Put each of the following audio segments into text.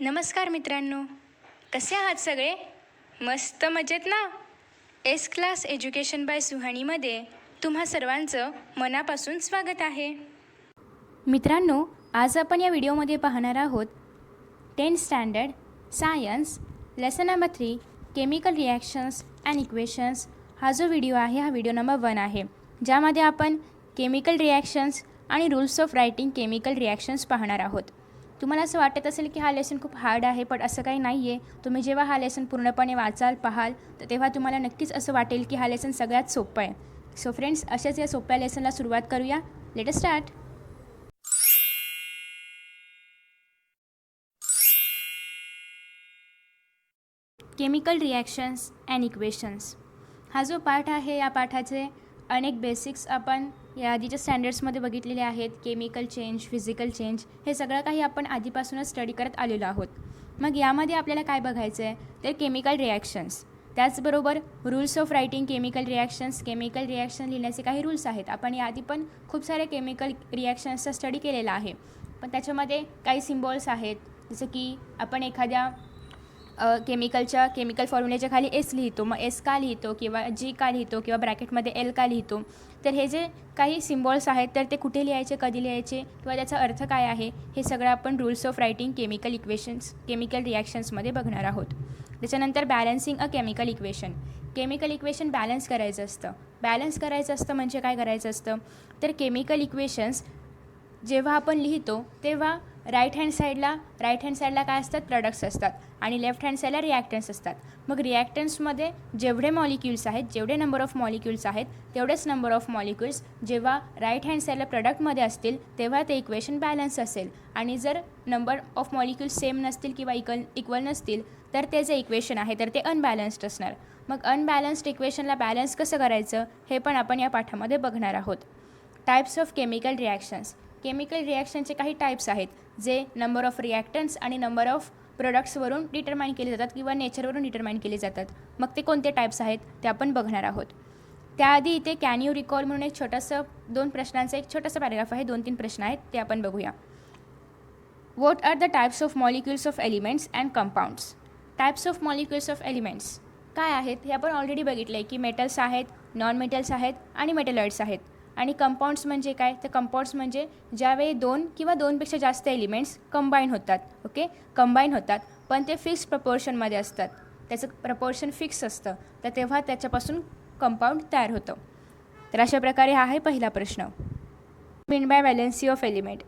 नमस्कार मित्रांनो, कसे आहात सगळे? मस्त मजेत ना? एस क्लास एज्युकेशन बाय सुहानीमध्ये तुम्हा सर्वांचं मनापासून स्वागत आहे. मित्रांनो, आज आपण या व्हिडिओमध्ये पाहणार आहोत 10th standard science lesson number 3 chemical reactions and equations. हा जो व्हिडिओ आहे हा व्हिडिओ नंबर 1 आहे, ज्यामध्ये आपण केमिकल रिॲक्शन्स आणि rules of writing chemical reactions पाहणार आहोत. तुम्हाला असं वाटत असेल की हा लेसन खूप हार्ड आहे, पण असं काही नाही आहे. तुम्ही जेव्हा हा लेसन पूर्णपणे वाचाल पाहाल तर तेव्हा तुम्हाला नक्कीच असं वाटेल की हा लेसन सगळ्यात सोपं आहे. सो फ्रेंड्स, अशाच या सोप्या लेसनला सुरुवात करूया. Let us start. Chemical reactions and equations हा जो पाठ आहे, या पाठाचे अनेक बेसिक्स आपण या आधीच्या स्टँडर्ड्समध्ये बघितलेले आहेत. केमिकल चेंज, फिजिकल चेंज, हे सगळं काही आपण आधीपासूनच स्टडी करत आलेलो आहोत. मग यामध्ये आपल्याला काय बघायचं आहे तर केमिकल रिॲक्शन्स, त्याचबरोबर rules of writing chemical reactions. Chemical reaction लिहिण्याचे काही रूल्स आहेत. आपण याआधी पण खूप सारे केमिकल रिॲक्शन्सचा स्टडी केलेला आहे, पण त्याच्यामध्ये काही सिम्बॉल्स आहेत. जसं की आपण एखाद्या केमिकल फॉर्म्युल्याच्या खाली एस लिहितो, मग एस का लिहितो किंवा जी का लिहितो किंवा ब्रॅकेटमध्ये एल का लिहितो. तर हे जे काही सिम्बॉल्स आहेत तर ते कुठे लिहायचे, कधी लिहायचे किंवा त्याचा अर्थ काय आहे, हे सगळं आपण rules of writing chemical equations chemical रिॲक्शन्समध्ये बघणार आहोत. त्याच्यानंतर balancing a chemical equation. Chemical equation balance करायचं असतं. बॅलन्स करायचं असतं म्हणजे काय करायचं असतं तर केमिकल इक्वेशन्स जेव्हा आपण लिहितो तेव्हा राईट हँड साईडला काय असतात, प्रोडक्ट्स असतात, आणि लेफ्ट हँड साईडला रिॲक्टन्स असतात. मग रिॲक्टन्समध्ये जेवढे मॉलिक्युल्स आहेत, जेवढे नंबर ऑफ मॉलिक्युल्स आहेत, तेवढेच नंबर ऑफ मॉलिक्युल्स जेव्हा राईट हँड साईडला प्रोडक्टमध्ये असतील तेव्हा ते इक्वेशन बॅलन्स असेल. आणि जर नंबर ऑफ मॉलिक्युल्स सेम नसतील किंवा इक्वल नसतील तर ते जे इक्वेशन आहे तर ते अनबॅलन्स्ड असणार. मग अनबॅलन्स्ड इक्वेशनला बॅलन्स कसं करायचं हे पण आपण या पाठामध्ये बघणार आहोत. Types of chemical reactions. Chemical रिॲक्शनचे काही टाईप्स आहेत जे नंबर ऑफ रिॲक्टन्स आणि नंबर ऑफ प्रोडक्ट्सवरून डिटरमाइन केले जातात किंवा नेचरवरून डिटरमाइन केले जातात. मग ते कोणते टाईप्स आहेत ते आपण बघणार आहोत. त्याआधी इथे कॅन यू रिकॉल म्हणून एक छोटंसं 2 प्रश्नांचं एक छोटंसं पॅराग्राफ आहे. 2-3 प्रश्न आहेत ते आपण बघूया. What are the types of molecules of elements and compounds. Types of molecules of elements काय आहेत हे आपण ऑलरेडी बघितलं आहे की मेटल्स आहेत, नॉन मेटल्स आहेत आणि मेटलॉइड्स आहेत. आणि कंपाऊंड्स म्हणजे काय तर कंपाऊंड्स म्हणजे ज्यावेळी 2 किंवा 2पेक्षा जास्त एलिमेंट्स कंबाईन होतात, पण ते फिक्स प्रपोर्शनमध्ये असतात. त्याचं प्रपोर्शन फिक्स असतं, तर तेव्हा त्याच्यापासून कंपाऊंड तयार होतं. तर अशा प्रकारे हा आहे पहिला प्रश्न. Mean by valency of element.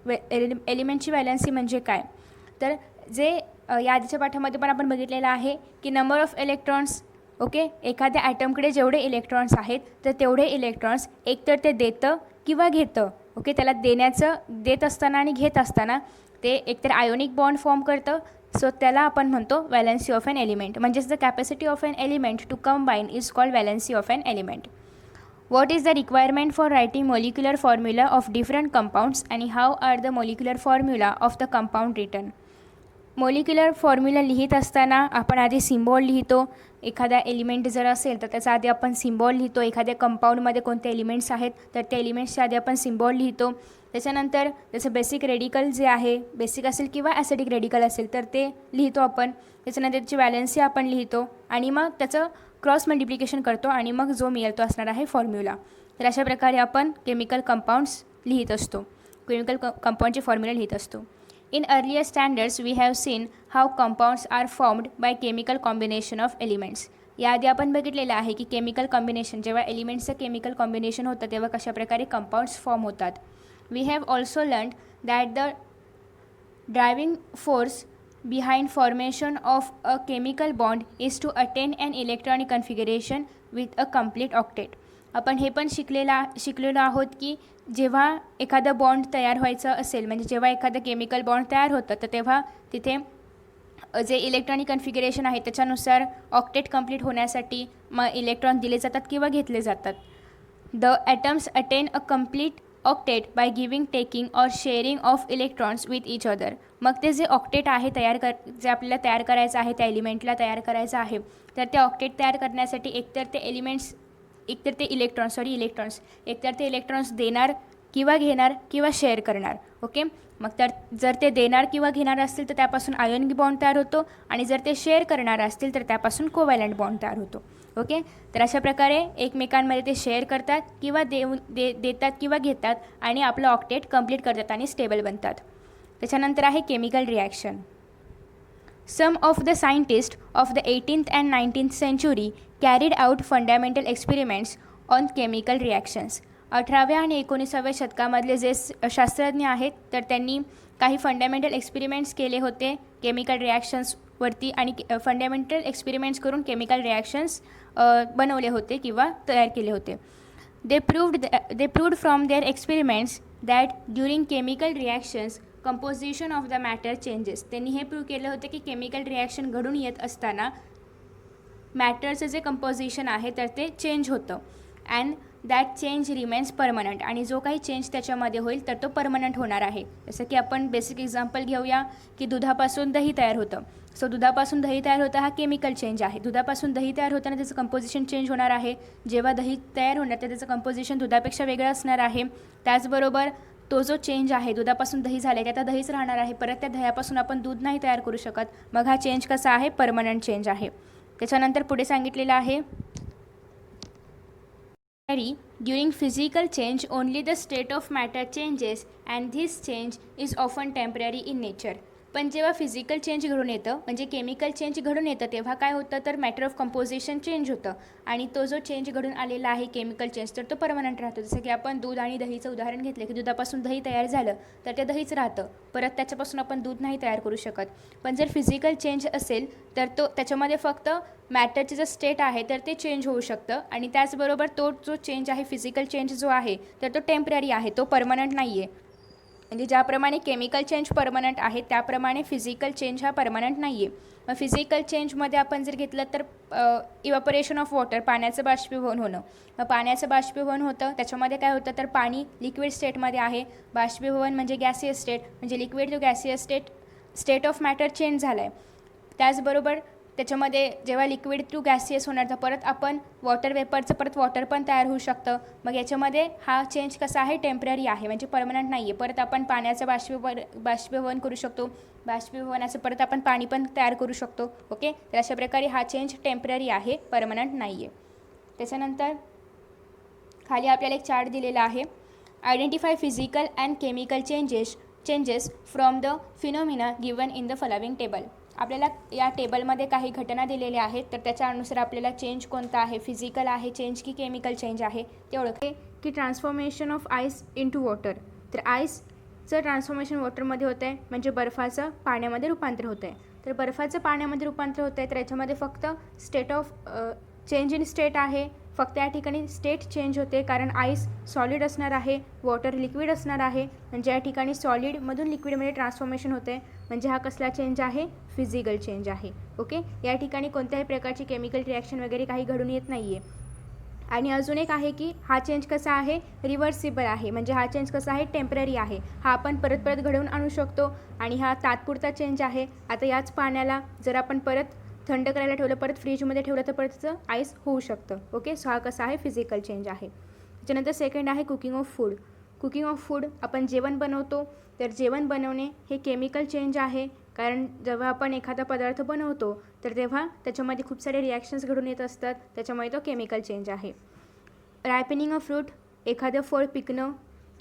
एलिमेंटची व्हॅलेन्सी म्हणजे काय तर जे या आधीच्या पाठामध्ये पण आपण बघितलेलं आहे की नंबर ऑफ इलेक्ट्रॉन्स. एखाद्या ॲटमकडे जेवढे इलेक्ट्रॉन्स आहेत तर तेवढे इलेक्ट्रॉन्स एकतर ते देतं किंवा घेतं. त्याला देत असताना आणि घेत असताना ते एकतर आयोनिक बॉन्ड फॉर्म करतं. सो त्याला आपण म्हणतो व्हॅलेन्सी ऑफ एन एलिमेंट. म्हणजेच the capacity of an element to combine is called valency of an element. What is the requirement for writing molecular formula of different compounds and how are the molecular formula of the compound written? Molecular formula लिहित असताना आपण आधी symbol लिहितो. एखादा element जर असेल तर त्याचा आधी आपण सिम्बॉल लिहितो. एखाद्या कंपाऊंडमध्ये कोणते एलिमेंट्स आहेत तर त्या एलिमेंट्सच्या आधी आपण सिम्बॉल लिहितो. त्याच्यानंतर त्याचं बेसिक रेडिकल जे आहे, बेसिक असेल किंवा ॲसिडिक रेडिकल असेल तर ते लिहितो आपण. त्याच्यानंतर त्याची व्हॅलेन्सी आपण लिहितो आणि मग त्याचं क्रॉस मल्टिप्लिकेशन करतो आणि मग जो मिळेल तो असणार आहे फॉर्म्युला. तर अशा प्रकारे आपण केमिकल कंपाऊंड्स लिहित असतो, केमिकल कंपाऊंडचे फॉर्म्युला लिहित असतो. In earlier standards, we have seen how compounds are formed by chemical combination of elements. याआधी आपण बघितलेलं आहे की केमिकल कॉम्बिनेशन, जेव्हा एलिमेंट्सचं केमिकल कॉम्बिनेशन होतं तेव्हा कशाप्रकारे कंपाऊंड्स फॉर्म होतात. We have also learned that the driving force behind formation of a chemical bond is to attain an electronic configuration with a complete octet. आपण हे पण शिकलेलो आहोत की जेव्हा एखादा बॉन्ड तयार व्हायचं असेल, म्हणजे जेव्हा एखादं केमिकल बॉन्ड तयार होतं तर तेव्हा तिथे जे इलेक्ट्रॉनिक कन्फिगरेशन आहे त्याच्यानुसार ऑक्टेट कंप्लीट होण्यासाठी मग इलेक्ट्रॉन दिले जातात किंवा घेतले जातात. The atoms attain a complete octet by giving, taking or sharing of electrons with each other. मग ते जे ऑक्टेट आहे जे आपल्याला तयार करायचं आहे, त्या एलिमेंटला तयार करायचं आहे, तर ते ऑक्टेट तयार करण्यासाठी एकतर ते इलेक्ट्रॉन्स एकतर ते इलेक्ट्रॉन्स देणार किंवा घेणार किंवा शेअर करणार. मग तर जर ते देणार किंवा घेणार असतील तर त्यापासून आयोनिक बॉन्ड तयार होतो, आणि जर ते शेअर करणार असतील तर त्यापासून कोव्हॅलंट बॉन्ड तयार होतो. ओके, तर अशा प्रकारे एकमेकांमध्ये ते शेअर करतात किंवा देतात किंवा घेतात आणि आपलं ऑक्टेट कंप्लीट करतात आणि स्टेबल बनतात. त्याच्यानंतर आहे chemical reaction. Some of the scientists of the 18th and 19th century carried out fundamental experiments on chemical reactions. 18व्या आणि 19व्या शतकामधले जे शास्त्रज्ञ आहेत तर त्यांनी काही फंडामेंटल एक्सपेरिमेंट्स केले होते केमिकल रिॲक्शन्सवरती, आणि फंडामेंटल एक्सपेरिमेंट्स करून केमिकल रिॲक्शन्स बनवले होते किंवा तयार केले होते. They proved from their experiments that during chemical reactions composition of the matter changes. त्यांनी हे प्रूव्ह केलं होतं की केमिकल रिॲक्शन घडून येत असताना मॅटरचं जे कंपोजिशन आहे तर ते चेंज होतं, and that change remains permanent. आणि जो काही चेंज त्याच्यामध्ये होईल तर तो परमनंट होणार आहे. जसं की आपण बेसिक एक्झाम्पल घेऊया की दुधापासून दही तयार होतं. सो दुधापासून दही तयार होतं हा केमिकल चेंज आहे. दुधापासून दही तयार होताना त्याचं कंपोजिशन चेंज होणार आहे. जेव्हा दही तयार होणार तर त्याचं कंपोजिशन दुधापेक्षा वेगळं असणार आहे. त्याचबरोबर तो जो चेंज आहे, दुधापासून दही झालं आहे, आता दहीच राहणार आहे. परत त्या दह्यापासून आपण दूध नाही तयार करू शकत. मग हा चेंज कसा आहे, परमनंट चेंज आहे. त्याच्यानंतर पुढे सांगितलेलं आहे during physical change only the state of matter changes and this change is often temporary in nature. पण जेव्हा फिजिकल चेंज घडून येतं म्हणजे केमिकल चेंज घडून येतं तेव्हा काय होतं तर मॅटर ऑफ कंपोजिशन चेंज होतं, आणि तो जो चेंज घडून आलेला आहे केमिकल चेंज तर तो परमनंट राहतो. जसं की आपण दूध आणि दहीचं उदाहरण घेतलं की दुधापासून दही तयार झालं तर ते दहीच राहतं, परत त्याच्यापासून आपण दूध नाही तयार करू शकत. पण जर फिजिकल चेंज असेल तर तो त्याच्यामध्ये फक्त मॅटरचे जे स्टेट आहे तर ते चेंज होऊ शकतं, आणि त्याचबरोबर तो जो चेंज आहे फिजिकल चेंज जो आहे तर तो टेम्पररी आहे, तो परमनंट नाही आहे. म्हणजे ज्याप्रमाणे केमिकल चेंज परमनंट आहे त्याप्रमाणे फिजिकल चेंज हा परमनंट नाही आहे. मग फिजिकल चेंजमध्ये आपण जर घेतलं तर इव्हॅपोरेशन ऑफ वॉटर, पाण्याचं बाष्पीभवन होणं. मग पाण्याचं बाष्पीभवन होतं त्याच्यामध्ये काय होतं तर पाणी लिक्विड स्टेटमध्ये आहे. बाष्पीभवन म्हणजे गॅसियस स्टेट, म्हणजे liquid to gaseous state of matter change झाला आहे. त्याचबरोबर त्याच्यामध्ये जेव्हा लिक्विड टू गॅसियस होणार तर परत आपण वॉटर वेपरचं परत वॉटर पण तयार होऊ शकतं. मग याच्यामध्ये हा चेंज कसा आहे, टेम्पररी आहे, म्हणजे परमनंट नाही आहे. परत आपण पाण्याचं बाष्पीभवन करू शकतो, बाष्पीभवनाचं परत आपण पाणी पण तयार करू शकतो. ओके, तर अशा प्रकारे हा चेंज टेम्पररी आहे, परमनंट नाही आहे. त्याच्यानंतर खाली आपल्याला एक चार्ट दिलेला आहे. Identify physical and chemical changes from the phenomena given in the following table. आपल्याला या टेबलमध्ये काही घटना दिलेल्या आहेत तर त्याच्या अनुसार आपल्याला चेंज कोणता आहे, फिजिकल आहे चेंज की केमिकल चेंज आहे ते ओळखे. की transformation of ice into water. तर आईसचं ट्रान्सफॉर्मेशन वॉटरमध्ये होतं आहे म्हणजे बर्फाचं पाण्यामध्ये रूपांतर होतं आहे. तर बर्फाचं पाण्यामध्ये रूपांतर होतं आहे तर याच्यामध्ये फक्त state of change in state आहे, फक्त या ठिकाणी स्टेट चेंज होते कारण आईस सॉलिड असणार आहे, वॉटर लिक्विड असणार आहे. म्हणजे या ठिकाणी सॉलिडमधून लिक्विडमध्ये ट्रान्सफॉर्मेशन होते म्हणजे हा कसला चेंज आहे, फिजिकल चेंज आहे. ओके, या ठिकाणी कोणत्याही प्रकारची केमिकल रिॲक्शन वगैरे काही घडून येत नाही आहे. आणि अजून एक आहे की हा चेंज कसा आहे, रिव्हर्सिबल आहे, म्हणजे हा चेंज कसा आहे, टेम्पररी आहे. हा आपण परत परत घडवून आणू शकतो आणि हा तात्पुरता चेंज आहे. आता याच पाण्याला जर आपण परत थंड करायला ठेवलं, परत फ्रीजमध्ये ठेवलं तर परत त्याचं आईस होऊ शकतं. ओके, सो हा कसा आहे, फिजिकल चेंज आहे. त्याच्यानंतर सेकंड आहे cooking of food. Cooking of food आपण जेवण बनवतो तर जेवण बनवणे हे केमिकल चेंज आहे, कारण जेव्हा आपण एखादा पदार्थ बनवतो तर तेव्हा त्याच्यामध्ये खूप सारे रिॲक्शन्स घडून येत असतात, त्याच्यामुळे तो केमिकल चेंज आहे. रायपनिंग ऑफ फ्रूट, एखादं फळ पिकणं.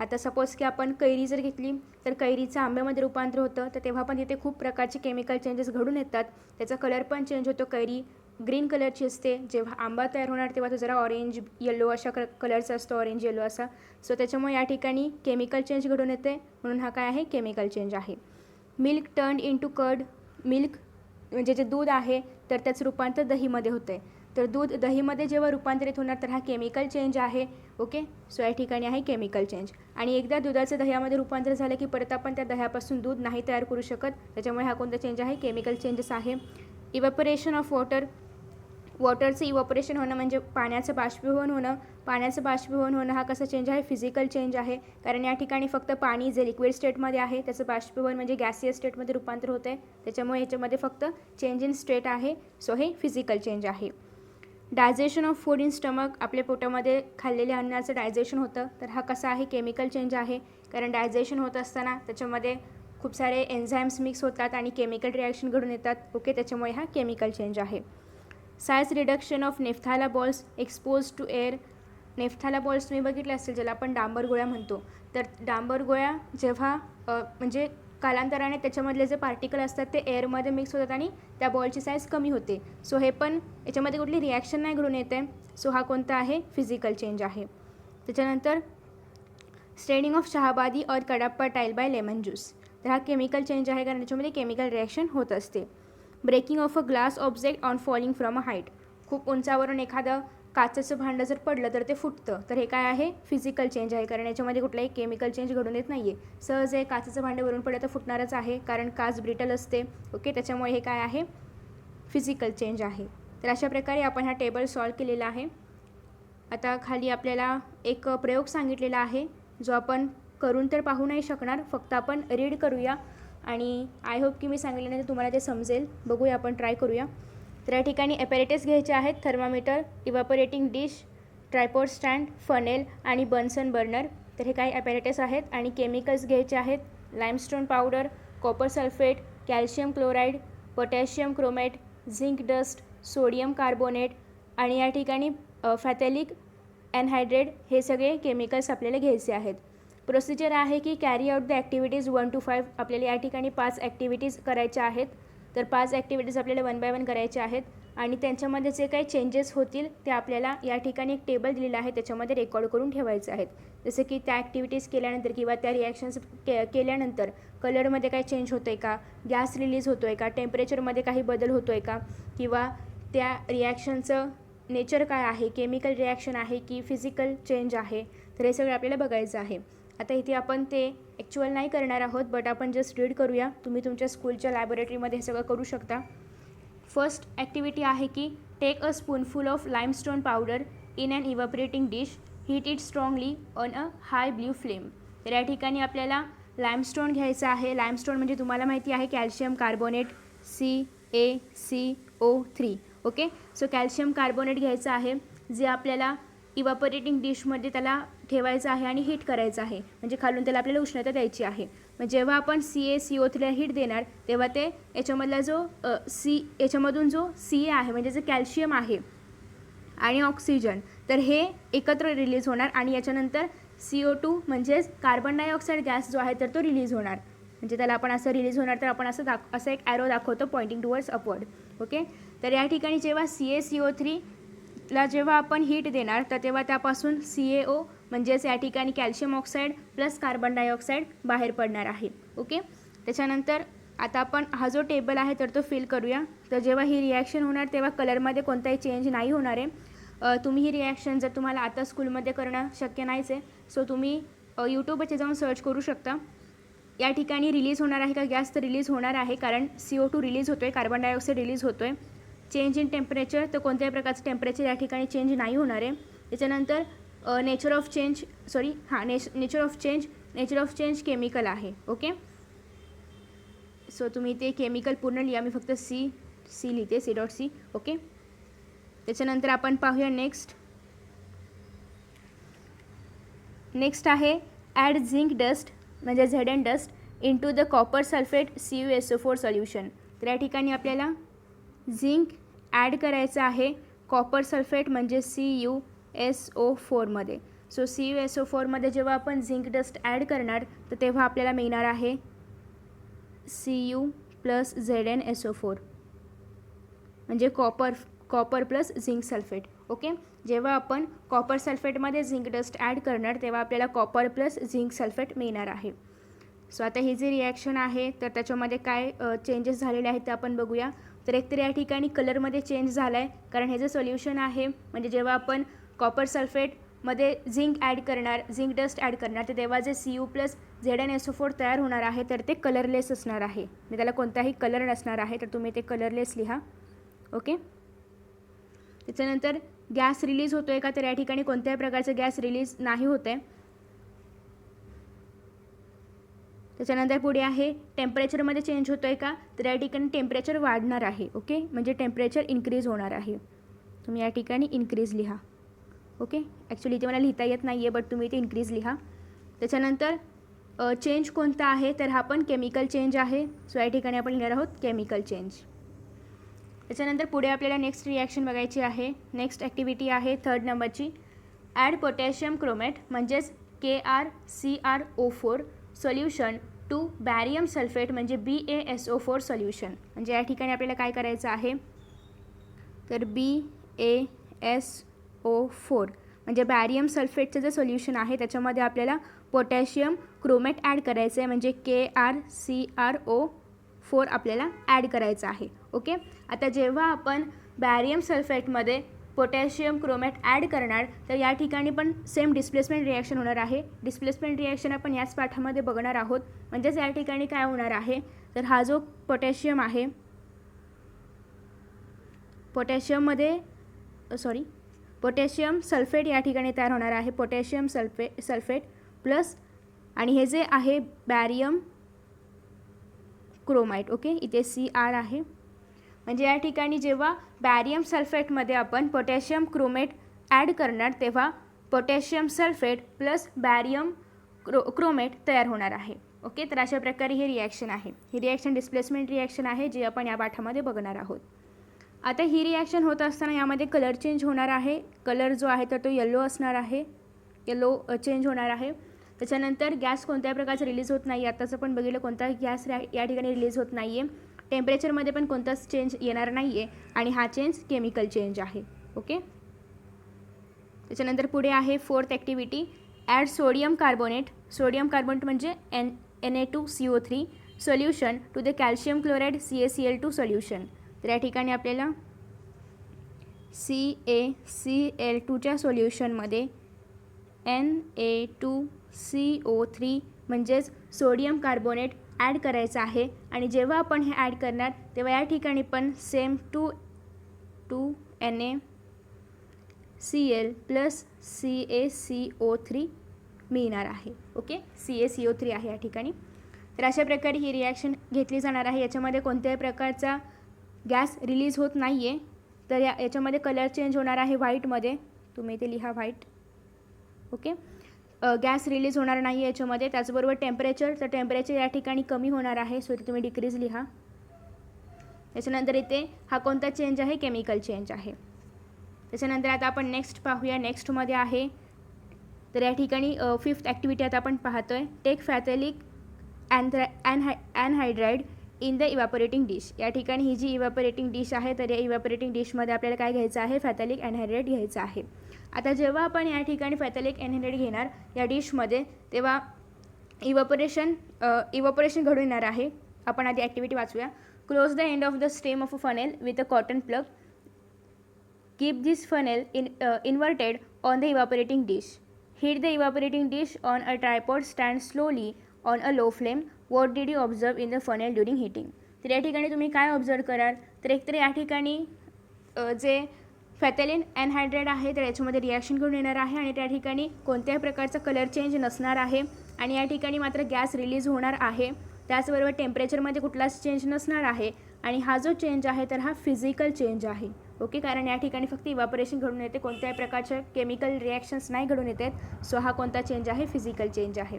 आता सपोज की आपण कैरी जर घेतली तर कैरीचं आंब्यामध्ये रूपांतर होतं तर तेव्हा पण तिथे खूप प्रकारचे केमिकल चेंजेस घडून येतात. त्याचा कलर पण चेंज होतो. कैरी ग्रीन कलरची असते, जेव्हा आंबा तयार होणार तेव्हा तो जरा ऑरेंज येलो अशा कलरचा असतो, ऑरेंज येलो असा. सो त्याच्यामुळे या ठिकाणी केमिकल चेंज घडून येते, म्हणून हा काय आहे, केमिकल चेंज आहे. Milk turn into curd. Milk म्हणजे जे दूध आहे तर त्याचं रूपांतर दहीमध्ये होतं आहे, तर दूध दहीमध्ये जेव्हा रूपांतरित होणार तर हा केमिकल चेंज आहे. ओके, सो या ठिकाणी आहे केमिकल चेंज. आणि एकदा दुधाचं दह्यामध्ये रूपांतर झालं की परत आपण त्या दह्यापासून दूध नाही तयार करू शकत, त्याच्यामुळे हा कोणता चेंज आहे, केमिकल चेंजेस आहे. Evaporation of water. वॉटरचं इव्हॅपोरेशन होणं म्हणजे पाण्याचं बाष्पीभवन होणं. पाण्याचं बाष्पीभवन होणं हा कसा चेंज आहे, फिजिकल चेंज आहे, कारण या ठिकाणी फक्त पाणी जे लिक्विड स्टेटमध्ये आहे त्याचं बाष्पीभवन म्हणजे गॅसियस स्टेटमध्ये रूपांतर होतं आहे, त्याच्यामुळे ह्याच्यामध्ये फक्त चेंज इन स्टेट आहे, सो हे फिजिकल चेंज आहे. Digestion of food in stomach. आपल्या पोटामध्ये खाल्लेल्या अन्नाचं डायजेशन होतं तर हा कसा आहे, केमिकल चेंज आहे, कारण डायजेशन होत असताना त्याच्यामध्ये खूप सारे एन्झाईम्स मिक्स होतात आणि केमिकल रिॲक्शन घडून येतात. ओके, त्याच्यामुळे हा केमिकल चेंज आहे. Size reduction of naphthalene balls expose to air. Naphthalene balls तुम्ही बघितले असतील, ज्याला आपण डांबर गोळ्या म्हणतो. तर डांबर गोळ्या जेव्हा म्हणजे कालांतराने त्याच्यामधले जे पार्टिकल असतात ते एअरमध्ये मिक्स होतात आणि त्या बॉलची साईज कमी होते. सो हे पण याच्यामध्ये कुठली रिॲक्शन नाही घडून येते. सो हा कोणता आहे? फिजिकल चेंज आहे. त्याच्यानंतर straining of Shahabadi or Kadappa tile by lemon juice. तर हा केमिकल चेंज आहे कारण त्याच्यामध्ये केमिकल रिॲक्शन होत असते. Breaking of a glass object on falling from a height. खूप उंचावरून एखादं काचेचं भांडं जर पडलं तर ते फुटतं. तर हे काय आहे? फिजिकल चेंज आहे कारण याच्यामध्ये कुठलाही केमिकल चेंज घडून येत नाही आहे. सहज आहे, काचेचं भांडं वरून पडलं तर फुटणारच आहे कारण काच ब्रिटल असते. ओके, त्याच्यामुळे हे काय आहे? फिजिकल चेंज आहे. तर अशा प्रकारे आपण हा टेबल सॉल्व केलेला आहे. आता खाली आपल्याला एक प्रयोग सांगितलेला आहे जो आपण करून तर पाहू नाही शकणार, फक्त आपण रीड करूया आणि आय होप की मी सांगितल्यानंतर तुम्हाला ते समजेल. बघूया, आपण ट्राय करूया. तर या ठिकाणी ॲपॅरेटस घ्यायचे आहेत: thermometer, evaporating dish, tripod stand, funnel आणि बन्सन बर्नर. तर हे काही ॲपॅरेटस आहेत. आणि केमिकल्स घ्यायचे आहेत: limestone powder, copper sulphate, calcium chloride, potassium chromate, zinc dust, sodium carbonate आणि या ठिकाणी फॅथॅलिक एनहायड्रेट. हे सगळे केमिकल्स आपल्याला घ्यायचे आहेत. प्रोसिजर आहे की carry out the activities 1 to 5. आपल्याला या ठिकाणी 5 ॲक्टिव्हिटीज करायच्या आहेत. तर 5 ॲक्टिव्हिटीज आपल्याला 1 by 1 करायच्या आहेत आणि त्यांच्यामध्ये जे काही चेंजेस होतील ते आपल्याला या ठिकाणी एक टेबल दिलेला आहे त्याच्यामध्ये रेकॉर्ड करून ठेवायचे आहेत. जसं की त्या ॲक्टिव्हिटीज केल्यानंतर किंवा त्या रिॲक्शन्स केल्यानंतर कलरमध्ये काय चेंज होतं आहे का, गॅस रिलीज होतो आहे का, टेम्परेचरमध्ये काही बदल होतो आहे का, किंवा त्या रिॲक्शनचं नेचर काय आहे, केमिकल रिॲक्शन आहे की फिजिकल चेंज आहे. तर हे सगळं आपल्याला बघायचं आहे. आता इथे आपण ते ॲक्च्युअल नाही करणार आहोत, बट आपण जस्ट रीड करूया. तुम्ही तुमच्या स्कूलच्या लॅबोरेटरीमध्ये हे सगळं करू शकता. फर्स्ट ॲक्टिव्हिटी आहे की take a spoonful of limestone powder in an evaporating dish, heat it strongly on a high blue flame. तर या ठिकाणी आपल्याला लाईमस्टोन घ्यायचं आहे. लाईमस्टोन म्हणजे तुम्हाला माहिती आहे calcium carbonate, CaCO3. Okay, so calcium carbonate घ्यायचं आहे जे आपल्याला इव्हॅपोरेटिंग डिशमध्ये त्याला ठेवायचं आहे आणि हीट करायचं आहे. म्हणजे खालून त्याला आपल्याला उष्णता द्यायची आहे. मग जेव्हा आपण CaCO3ला हीट देणार तेव्हा ते याच्यामधला जो याच्यामधून जो Ca आहे म्हणजे जे कॅल्शियम आहे आणि ऑक्सिजन, तर हे एकत्र रिलीज होणार आणि याच्यानंतर CO2 म्हणजेच कार्बन डायऑक्साईड गॅस जो आहे तर तो रिलीज होणार. म्हणजे त्याला आपण असं रिलीज होणार तर आपण असं एक ॲरो दाखवतो पॉइंटिंग टुवर्ड्स अपवर्ड. ओके, तर या ठिकाणी जेव्हा CaCO3ला जेव्हा आपण हीट देणार तर तेव्हा त्यापासून CaO म्हणजेच या ठिकाणी calcium oxide plus carbon dioxide बाहेर पडणार आहे. ओके, त्याच्यानंतर आता आपण हा जो टेबल आहे तर तो फिल करूया. तर जेव्हा ही रिॲक्शन होणार तेव्हा कलरमध्ये कोणताही चेंज नाही होणार आहे. तुम्ही ही रिॲक्शन जर तुम्हाला आता स्कूलमध्ये करणं शक्य नाहीच आहे, सो तुम्ही यूट्यूबवरती जाऊन सर्च करू शकता. या ठिकाणी रिलीज होणार आहे का गॅस, तर रिलीज होणार आहे कारण CO2 रिलीज होतो आहे, कार्बन डायऑक्साईड रिलीज होतो आहे. चेंज इन टेम्परेचर, तर कोणत्याही प्रकारचं टेम्परेचर या ठिकाणी चेंज नाही होणार आहे. त्याच्यानंतर नेचर ऑफ चेंज केमिकल आहे. ओके, सो तुम्ही ते केमिकल पूर्ण लिहा. मी फक्त सी लिहिते, C.C. ओके, त्याच्यानंतर आपण पाहूया नेक्स्ट आहे ॲड झिंक डस्ट म्हणजे Zn dust into the copper sulphate CuSO4 solution. तर या ठिकाणी आपल्याला झिंक ॲड करायचं आहे कॉपर सल्फेट म्हणजे CuSO4मध्ये. सो CuSO4मध्ये जेव्हा आपण झिंक डस्ट ॲड करणार तर तेव्हा आपल्याला मिळणार आहे Cu प्लस ZnSO4 म्हणजे copper plus zinc sulphate. Okay, जेव्हा आपण कॉपर सल्फेटमध्ये झिंक डस्ट ॲड करणार तेव्हा आपल्याला कॉपर प्लस झिंक सल्फेट मिळणार आहे. सो आता ही जी रिॲक्शन आहे तर त्याच्यामध्ये काय चेंजेस झालेले आहेत ते आपण बघूया. तर एकतर या ठिकाणी कलरमध्ये चेंज झाला आहे कारण हे जे सोल्युशन आहे म्हणजे जेव्हा आपण कॉपर सल्फेटमध्ये झिंक डस्ट ॲड करणार तर तेव्हा जे Cu प्लस ZnSO4 तयार होणार आहे तर ते कलरलेस असणार आहे. म्हणजे त्याला कोणताही कलर नसणार आहे, तर तुम्ही ते कलरलेस लिहा. ओके, त्याच्यानंतर गॅस रिलीज होतो आहे का, तर या ठिकाणी कोणत्याही प्रकारचं गॅस रिलीज नाही होत आहे. त्याच्यानंतर पुढे आहे टेम्परेचरमध्ये चेंज होतो आहे का, तर या ठिकाणी टेम्परेचर वाढणार आहे. ओके, म्हणजे टेम्परेचर इन्क्रीज होणार आहे. तुम्ही या ठिकाणी इन्क्रीज लिहा. ओके, ॲक्च्युली इथे मला लिहिता येत नाही आहे बट तुम्ही इथे इन्क्रीज लिहा. त्याच्यानंतर चेंज कोणता आहे, तर हा पण केमिकल चेंज आहे. सो या ठिकाणी आपण लिहिणार आहोत केमिकल चेंज. त्याच्यानंतर पुढे आपल्याला नेक्स्ट रिॲक्शन बघायची आहे. नेक्स्ट ॲक्टिव्हिटी आहे 3rd नंबरची. ॲड पोटॅशियम क्रोमेट म्हणजेच KrCrO4 सोल्युशन टू बॅरियम सल्फेट म्हणजे BaSO4 सोल्युशन. म्हणजे या ठिकाणी आपल्याला काय करायचं आहे, तर BaSO4 म्हणजे बॅरियम सल्फेटचं जे सोल्युशन आहे त्याच्यामध्ये आपल्याला पोटॅशियम क्रोमेट ॲड करायचं आहे. म्हणजे KrCrO4 आपल्याला ॲड करायचं आहे. ओके. आता जेव्हा आपण बॅरियम सल्फेटमध्ये पोटॅशियम क्रोमेट ॲड करणार तर या ठिकाणी पण सेम डिस्प्लेसमेंट रिॲक्शन होणार आहे. डिस्प्लेसमेंट रिॲक्शन आपण याच पाठामध्ये बघणार आहोत. म्हणजेच या ठिकाणी काय होणार आहे, तर हा जो पोटॅशियम आहे, पोटॅशियम सल्फेट या ठिकाणी तयार होणार आहे. पोटॅशियम सल्फेट प्लस आणि हे जे आहे बॅरियम क्रोमाइट. ओके, इथे Cr आहे. म्हणजे या ठिकाणी जेव्हा बॅरियम सल्फेटमध्ये आपण पोटॅशियम क्रोमेट ॲड करणार तेव्हा पोटॅशियम सल्फेट प्लस बॅरियम क्रोमेट तयार होणार आहे. ओके, तर अशा प्रकारे ही रिॲक्शन आहे. ही रिॲक्शन डिस्प्लेसमेंट रिॲक्शन आहे जी आपण या पाठामध्ये बघणार आहोत. आता ही रिॲक्शन होत असताना यामध्ये कलर चेंज होणार आहे. कलर जो आहे तर तो येलो असणार आहे, येलो चेंज होणार आहे. त्याच्यानंतर गॅस कोणत्या प्रकारचा रिलीज होत नाही. आत्ताच आपण बघितलं कोणता गॅस या ठिकाणी रिलीज होत नाही आहे. टेम्परेचरमध्ये पण कोणताच चेंज येणार नाही आहे आणि हा चेंज केमिकल चेंज आहे. ओके. त्याच्यानंतर पुढे आहे 4th activity. Add sodium carbonate. Sodium carbonate म्हणजे Na2CO3 solution to the calcium chloride CaCl2 solution. तर या ठिकाणी आपल्याला CaCl2च्या सोल्युशनमध्ये Na2CO3 म्हणजेच सोडियम कार्बोनेट ॲड करायचं आहे. आणि जेव्हा आपण हे ॲड करणार तेव्हा या ठिकाणी पण सेम 2 NaCl प्लस CaCO3 मिळणार आहे. ओके, CaCO3 आहे या ठिकाणी. तर अशा प्रकारे ही रिॲक्शन घेतली जाणार आहे. याच्यामध्ये कोणत्याही प्रकारचा गॅस रिलीज होत नाही आहे. तर याच्यामध्ये कलर चेंज होणार आहे व्हाईटमध्ये. तुम्ही इथे लिहा व्हाईट. ओके, गॅस रिलीज होणार नाही आहे याच्यामध्ये. त्याचबरोबर टेम्परेचर, तर टेम्परेचर या ठिकाणी कमी होणार आहे. सो इथे तुम्ही डिक्रीज लिहा. त्याच्यानंतर इथे हा कोणता चेंज आहे, केमिकल चेंज आहे. त्याच्यानंतर आता आपण नेक्स्ट पाहूया. नेक्स्टमध्ये आहे तर या ठिकाणी 5th ॲक्टिव्हिटी आता आपण पाहतो आहे. Take phthalic anhydride in the evaporating dish. या ठिकाणी ही जी इव्हॅपोरेटिंग डिश आहे तर या इव्हॅपोरेटिंग डिशमध्ये आपल्याला काय घ्यायचं आहे, फॅथॅलिक एनहायड्राइड घ्यायचं आहे. आता जेव्हा आपण या ठिकाणी फॅथॅलिक एनहायड्राइड घेणार या डिशमध्ये तेव्हा इव्हॅपोरेशन घडून येणार आहे. आपण आधी ॲक्टिव्हिटी वाचूया. Close the end of the stem of a funnel with a cotton plug. Keep this funnel inverted on the evaporating dish. Heat the evaporating dish on a tripod. Stand slowly on a low flame. What did you observe in the funnel during heating. तर या ठिकाणी तुम्ही काय observe कराल, तर एकतर या ठिकाणी जे फॅथॅलिन एनहायड्राइड आहे तर याच्यामध्ये रिॲक्शन घडून येणार आहे आणि त्या ठिकाणी कोणत्याही प्रकारचा कलर चेंज नसणार आहे आणि या ठिकाणी मात्र गॅस रिलीज होणार आहे. त्याचबरोबर टेम्परेचरमध्ये कुठलाच चेंज नसणार आहे आणि हा जो चेंज आहे तर हा फिजिकल चेंज आहे. ओके, कारण या ठिकाणी फक्त इव्हॅपोरेशन घडून येते, कोणत्याही प्रकारच्या केमिकल रिॲक्शन्स नाही घडून येत आहेत. सो हा कोणता चेंज आहे, फिजिकल चेंज आहे.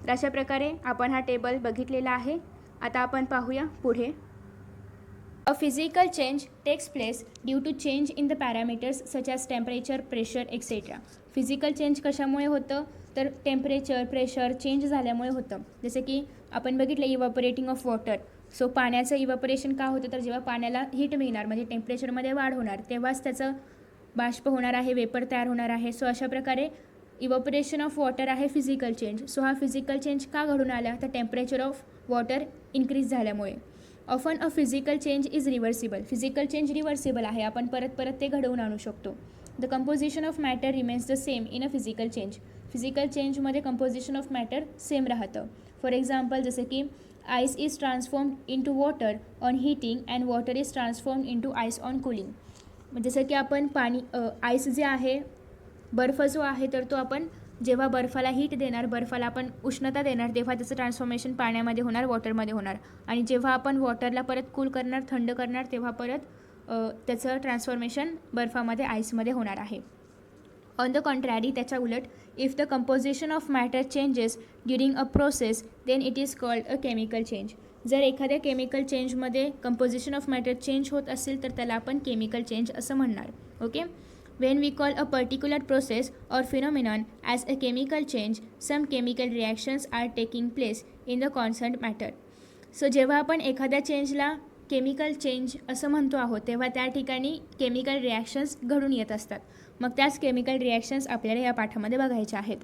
तर अशा प्रकारे आपण हा टेबल बघितलेला आहे. आता आपण पाहूया पुढे. A physical change takes place due to change in the parameters such as temperature, pressure etcetera. Physical change कशामुळे होतं, तर टेम्परेचर, प्रेशर चेंज झाल्यामुळे होतं. जसं की आपण बघितलं इव्हॅपोरेटिंग ऑफ वॉटर. सो पाण्याचं इव्हॅपोरेशन का होतं, तर जेव्हा पाण्याला हीट मिळणार म्हणजे टेम्परेचरमध्ये वाढ होणार तेव्हाच त्याचं बाष्प होणार आहे, वेपर तयार होणार आहे. सो अशा प्रकारे इव्हॅपोरेशन ऑफ वॉटर आहे फिजिकल चेंज. सो हा फिजिकल चेंज का घडून आला, तर टेम्परेचर ऑफ वॉटर इन्क्रीज झाल्यामुळे. Often a physical change is reversible. Physical change reversible आहे, आपण परत ते घडवून आणू शकतो. The composition of matter remains the same in a physical change. Physical चेंजमध्ये कंपोजिशन ऑफ मॅटर सेम राहतं. फॉर एक्झाम्पल जसं की ice is transformed into water on heating and water is transformed into ice on cooling. जसं की आपण पाणी ice जे आहे, बर्फ जो आहे तर तो आपण जेव्हा बर्फाला हीट देणार, बर्फाला आपण उष्णता देणार तेव्हा त्याचं ट्रान्सफॉर्मेशन पाण्यामध्ये होणार, वॉटरमध्ये होणार. आणि जेव्हा आपण वॉटरला परत कूल करणार, थंड करणार तेव्हा परत त्याचं ट्रान्सफॉर्मेशन बर्फामध्ये, आईसमध्ये होणार आहे. ऑन द कॉन्ट्रॅरी त्याच्या उलट if the composition of matter changes during a process then it is called a chemical change. जर एखाद्या केमिकल चेंजमध्ये कंपोजिशन ऑफ मॅटर चेंज होत असेल तर त्याला आपण केमिकल चेंज असं म्हणणार. Okay. When we call a particular process or phenomenon as a chemical change, some chemical reactions are taking place in the concerned matter. So जेव्हा आपण एखाद्या चेंजला केमिकल चेंज असं म्हणतो आहोत तेव्हा त्या ठिकाणी केमिकल रिॲक्शन्स घडून येत असतात. मग त्याच केमिकल रिॲक्शन्स आपल्याला या पाठामध्ये बघायच्या आहेत.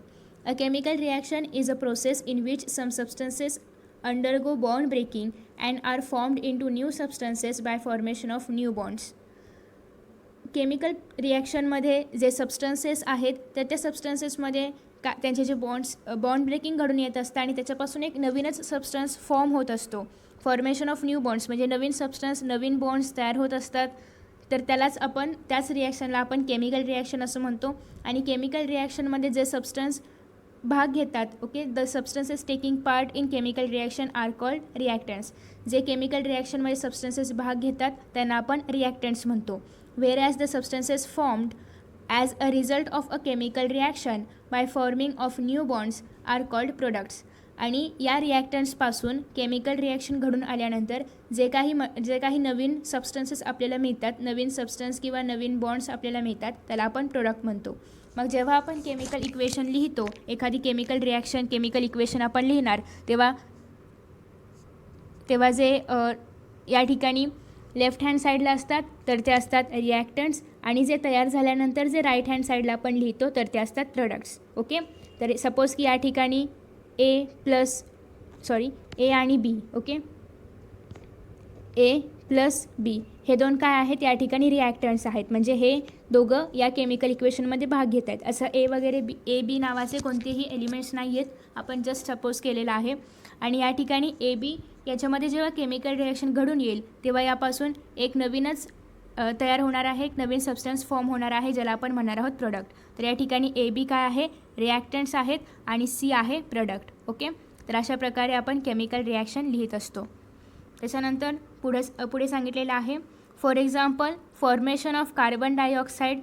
A chemical reaction is a process in which some substances undergo bond breaking and are formed into new substances by formation of new bonds. Chemical रिॲक्शनमध्ये जे सबस्टन्सेस आहेत तर त्या सबस्टन्सेसमध्ये त्यांचे जे बॉन्ड ब्रेकिंग घडून येत असतं आणि त्याच्यापासून एक नवीनच सबस्टन्स फॉर्म होत असतो. फॉर्मेशन ऑफ न्यू बॉन्ड्स म्हणजे नवीन सबस्टन्स नवीन बॉन्ड्स तयार होत असतात. तर त्याच रिॲक्शनला आपण केमिकल रिॲक्शन असं म्हणतो. आणि केमिकल रिॲक्शनमध्ये जे सबस्टन्स भाग घेतात okay the substances taking part in chemical reaction are called reactants. जे केमिकल रिॲक्शनमध्ये सबस्टन्सेस भाग घेतात त्यांना आपण रिॲक्टंट्स म्हणतो. whereas the substances formed as a result of a chemical reaction by forming of new bonds are called products. आणि या रिॲक्टंट्सपासून chemical reaction घडून आल्यानंतर जे काही नवीन सबस्टन्सेस आपल्याला मिळतात नवीन सबस्टन्स किंवा नवीन बॉन्ड्स आपल्याला मिळतात त्याला आपण प्रोडक्ट म्हणतो. मग जेव्हा आपण केमिकल इक्वेशन लिहितो एखादी केमिकल रिॲक्शन केमिकल इक्वेशन आपण लिहिणार तेव्हा जे या ठिकाणी लेफ्ट हँड साईडला असतात तर ते असतात रिॲक्टंट्स आणि जे तयार झाल्यानंतर जे राईट हँड साईडला आपण लिहितो तर ते असतात प्रोडक्ट्स. ओके. तर सपोज की या ठिकाणी ए आणि बी ओके ए प्लस बी हे दोन काय आहेत या ठिकाणी रिॲक्टंट्स आहेत म्हणजे हे दोघं या केमिकल इक्वेशनमध्ये भाग घेत आहेत. असं ए वगैरे ए बी नावाचे कोणतेही एलिमेंट्स नाही आहेत आपण जस्ट सपोज केलेलं आहे. आणि या ठिकाणी ए बी याच्यामध्ये जेव्हा केमिकल रिॲक्शन घडून येईल तेव्हा यापासून एक नवीनच तयार होणार आहे एक नवीन सबस्टन्स फॉर्म होणार आहे ज्याला आपण म्हणणार आहोत प्रोडक्ट. तर या ठिकाणी ए बी काय आहे रिॲक्टंट्स आहेत आणि सी आहे प्रोडक्ट. ओके. तर अशा प्रकारे आपण केमिकल रिॲक्शन लिहित असतो. त्याच्यानंतर पुढे सांगितलेलं आहे for example formation of carbon dioxide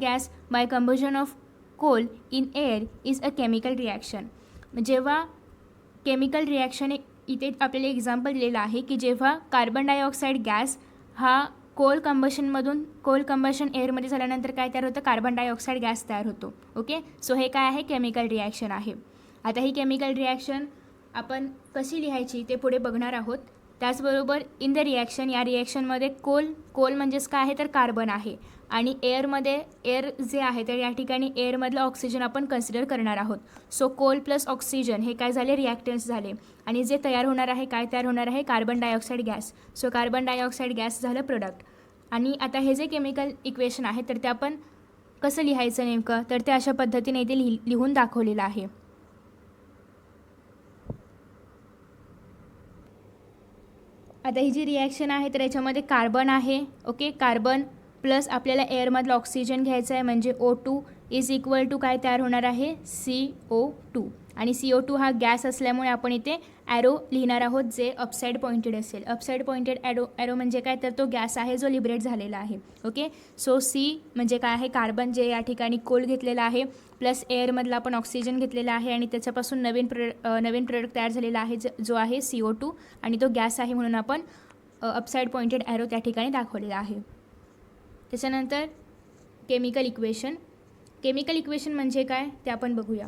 gas by combustion of coal in air is a chemical reaction. जेव्हा केमिकल रिॲक्शन इथे आपल्याला एक्झाम्पल दिलेलं आहे की जेव्हा कार्बन डायऑक्साईड गॅस हा कोल कंबशन एअरमध्ये झाल्यानंतर काय तयार होतं कार्बन डायऑक्साईड गॅस तयार होतो. ओके. सो हे काय आहे केमिकल रिॲक्शन आहे. आता ही केमिकल रिॲक्शन आपण कशी लिहायची ते पुढे बघणार आहोत. त्याचबरोबर इन द रिॲक्शन या रिॲक्शनमध्ये कोल म्हणजेच काय आहे तर कार्बन आहे आणि एअर जे आहे तर या ठिकाणी एअरमधलं ऑक्सिजन आपण कन्सिडर करणार आहोत. सो कोल प्लस ऑक्सिजन हे काय झाले रिॲक्टंट्स झाले आणि जे तयार होणार आहे काय तयार होणार आहे carbon dioxide gas. So carbon dioxide gas झालं प्रोडक्ट. आणि आता हे जे केमिकल इक्वेशन आहे तर ते आपण कसं लिहायचं नेमकं तर ते अशा पद्धतीने इथे लिहून दाखवलेलं आहे. आता ही जी रिॲक्शन आहे तर याच्यामध्ये कार्बन आहे ओके कार्बन प्लस आपल्याला एअरमधलं ऑक्सिजन घ्यायचं आहे म्हणजे O2 इज इक्वल टू काय तयार होणार आहे CO2 आणि CO2 हा गॅस असल्यामुळे आपण इथे ॲरो लिहिणार आहोत जे अपसाईड पॉइंटेड असेल. अपसाईड पॉइंटेड ॲरो म्हणजे काय तर तो गॅस आहे जो लिबरेट झालेला आहे. ओके. सो सी म्हणजे काय आहे कार्बन जे या ठिकाणी कोल घेतलेला आहे प्लस एअरमधला आपण ऑक्सिजन घेतलेला आहे आणि त्याच्यापासून नवीन प्रोडक्ट तयार झालेला आहे जो आहे CO2 आणि तो गॅस आहे म्हणून आपण अपसाईड पॉइंटेड ॲरो त्या ठिकाणी दाखवलेला आहे. त्याच्यानंतर केमिकल इक्वेशन म्हणजे काय ते आपण बघूया.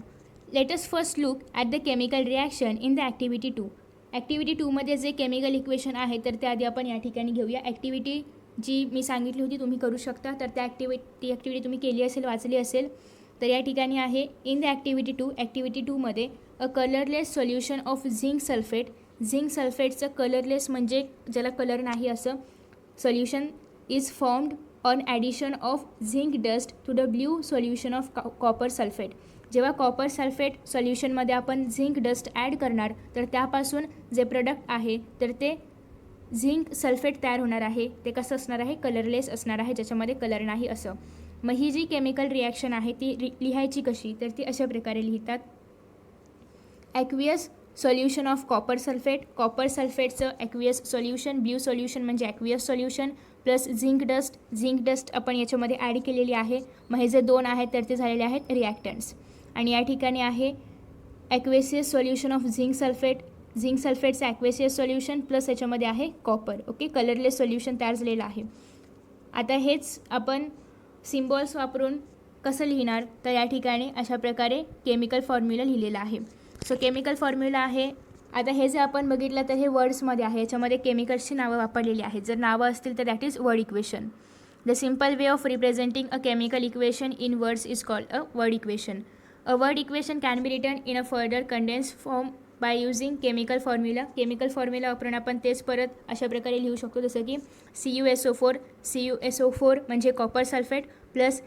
Let us first look at the chemical reaction in the activity 2. Activity 2मध्ये जे केमिकल इक्वेशन आहे तर ते आधी आपण या ठिकाणी घेऊया. ॲक्टिव्हिटी जी मी सांगितली होती तुम्ही करू शकता तर त्या ॲक्टिव्हिटी तुम्ही केली असेल वाचली असेल तर या ठिकाणी आहे इन द ॲक्टिव्हिटी 2मध्ये a colourless solution of zinc सल्फेटचं कलरलेस म्हणजे ज्याला कलर नाही असं solution is formed on addition of zinc dust to the blue solution of copper sulphate. जेव्हा कॉपर सल्फेट सोल्युशनमध्ये आपण झिंक डस्ट ॲड करणार तर त्यापासून जे प्रोडक्ट आहे तर ते झिंक सल्फेट तयार होणार आहे. ते कसं असणार आहे कलरलेस असणार आहे ज्याच्यामध्ये कलर नाही असं. मग ही जी केमिकल रिॲक्शन आहे ती लिहायची कशी तर ती अशा प्रकारे लिहितात. Aqueous solution of copper sulphate, copper सल्फेटचं ॲक्वियस सोल्युशन, ब्ल्यू सोल्युशन म्हणजे aqueous solution, plus zinc dust, zinc dust आपण याच्यामध्ये ॲड केलेली आहे. मग हे जे दोन आहेत तर ते झालेले आहेत रिॲक्टंट्स. आणि या ठिकाणी आहे aqueous solution of zinc sulphate, zinc सल्फेटचं ॲक्वेसियस सोल्युशन प्लस याच्यामध्ये आहे कॉपर. ओके, कलरलेस सोल्युशन तयार झालेलं आहे. आता हेच आपण सिम्बॉल्स वापरून कसं लिहिणार, तर या ठिकाणी अशा प्रकारे केमिकल फॉर्म्युला लिहिलेला आहे. सो केमिकल फॉर्म्युला आहे. आता हे जे आपण बघितलं तर हे वर्ड्समध्ये आहे, याच्यामध्ये केमिकल्सची नावं वापरलेली आहेत. जर नावं असतील तर that is word equation. The simple way of representing a chemical equation in words is called a word equation. A word equation can be written in a further condense form by using chemical formula. Chemical formula वापरून आपण तेच परत अशा प्रकारे लिहू शकतो, जसं की CuSO4, CuSO4 म्हणजे कॉपर सल्फेट प्लस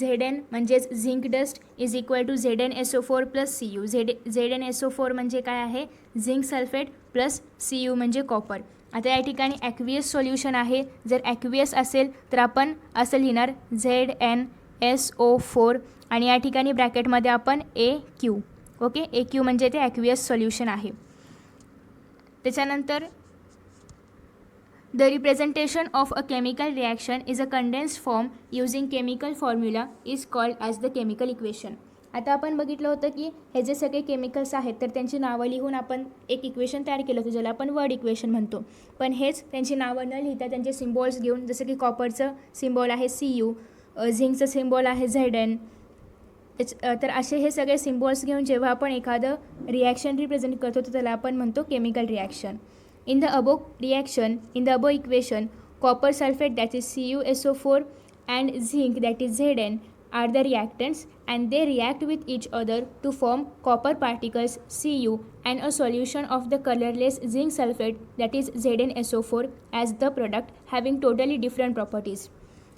Zn म्हणजेच zinc dust is equal to ZnSO4 plus Cu. ZnSO4 म्हणजे काय आहे, झिंक सल्फेट प्लस Cu म्हणजे कॉपर. आता या ठिकाणी ॲक्वियस सोल्युशन आहे. जर ॲक्वियस असेल तर आपण असं लिहिणार ZnSO4 आणि या ठिकाणी ब्रॅकेटमध्ये आपण AQ. ओके, AQ म्हणजे ते ॲक्वियस सोल्युशन आहे. त्याच्यानंतर the representation of a chemical reaction is a condensed form using chemical formula is called as the chemical equation. आता आपण बघितलं होतं की हे जे सगळे केमिकल्स आहेत तर त्यांची नावं लिहून आपण एक इक्वेशन तयार केलं होतं, ज्याला आपण वर्ड इक्वेशन म्हणतो. पण हेच त्यांची नावं न लिहिता त्यांचे सिम्बॉल्स घेऊन, जसं की कॉपरचं सिम्बॉल आहे Cu, झिंकचं सिम्बॉल आहे Zn, तर असे हे सगळे सिम्बॉल्स घेऊन जेव्हा आपण एखादं रिॲक्शन रिप्रेझेंट करतो तर त्याला आपण म्हणतो chemical reaction. In the above reaction, in the above equation, copper sulfate that is CuSO4 and zinc that is Zn are the reactants and they react with each other to form copper particles Cu and a solution of the colorless zinc sulfate that is ZnSO4 as the product having totally different properties.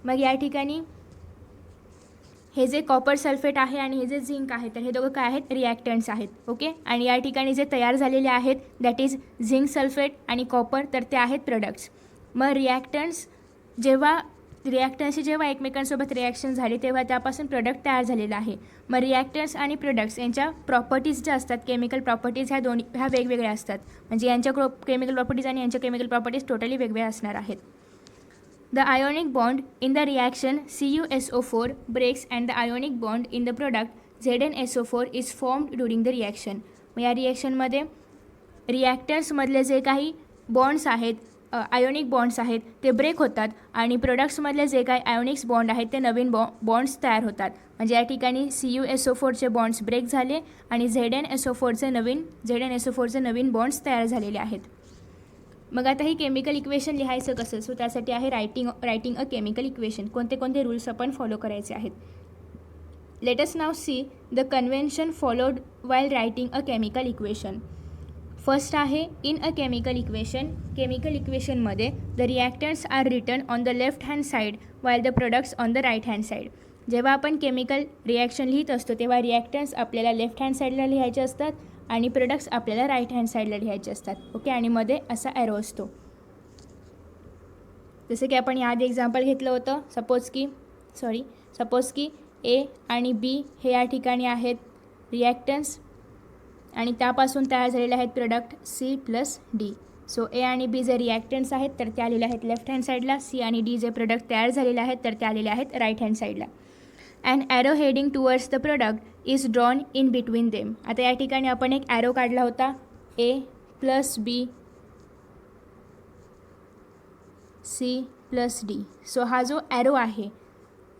मग या ठिकाणी हे जे copper sulphate आहे आणि हे जे zinc आहे तर हे दोघं काय आहेत, रिॲक्टंट्स आहेत. ओके, आणि या ठिकाणी जे तयार झालेले आहेत दॅट इज झिंक सल्फेट आणि कॉपर, तर ते आहेत प्रोडक्ट्स. मग रिॲक्टंट्सची जेव्हा एकमेकांसोबत रिॲक्शन झाली तेव्हा त्यापासून प्रोडक्ट तयार झालेला आहे. मग रिॲक्टंट्स आणि प्रोडक्ट्स यांच्या प्रॉपर्टीज ज्या असतात, केमिकल प्रॉपर्टीज ह्या वेगवेगळ्या असतात. म्हणजे यांच्या केमिकल प्रॉपर्टीज आणि यांच्या केमिकल प्रॉपर्टीज टोटली वेगवेगळ्या असणार आहेत. The ionic bond in the reaction CuSO4 breaks and the ionic bond in the product ZnSO4 is formed during the reaction. मग या रिॲक्शनमध्ये रिॲक्टर्समधले जे काही बॉन्ड्स आहेत, आयोनिक बॉन्ड्स आहेत ते ब्रेक होतात आणि प्रोडक्ट्समधले जे काही आयोनिक्स बॉन्ड आहेत ते नवीन बॉन्ड्स तयार होतात. म्हणजे या ठिकाणी CuSO4चे बॉन्ड्स ब्रेक झाले आणि ZnSO4चे नवीन बॉन्ड्स तयार झालेले आहेत. मग आता ही केमिकल इक्वेशन लिहायचं कसं, सो त्यासाठी आहे रायटिंग अ केमिकल इक्वेशन. कोणते रूल्स आपण फॉलो करायचे आहेत. Let us now see the convention followed while writing a chemical equation. First आहे in a chemical equation. Chemical इक्वेशनमध्ये the reactants are written on the left hand side while the products on the right hand side. जेव्हा आपण chemical reaction लिहित असतो तेव्हा रिॲक्टंट्स आपल्याला left hand साईडला लिहायचे असतात आणि प्रोडक्ट्स आपल्याला राईट हँड साईडला लिहायचे असतात. ओके, आणि मध्ये असा ॲरो असतो. जसं की आपण याआधी एक्झाम्पल घेतलं होतं. सपोज की A आणि B हे या ठिकाणी आहेत रिॲक्टन्स आणि त्यापासून तयार झालेले आहेत product C plus D. So A आणि B जे रिॲक्टन्स आहेत तर ते आलेले आहेत लेफ्ट हँड साईडला. C आणि D जे प्रोडक्ट तयार झालेले आहेत तर ते आलेले आहेत राईट हँड साईडला. And arrow heading towards the product is drawn in between them. आता या ठिकाणी आपण एक ॲरो काढला होता A plus B C plus D. So हा जो ॲरो आहे,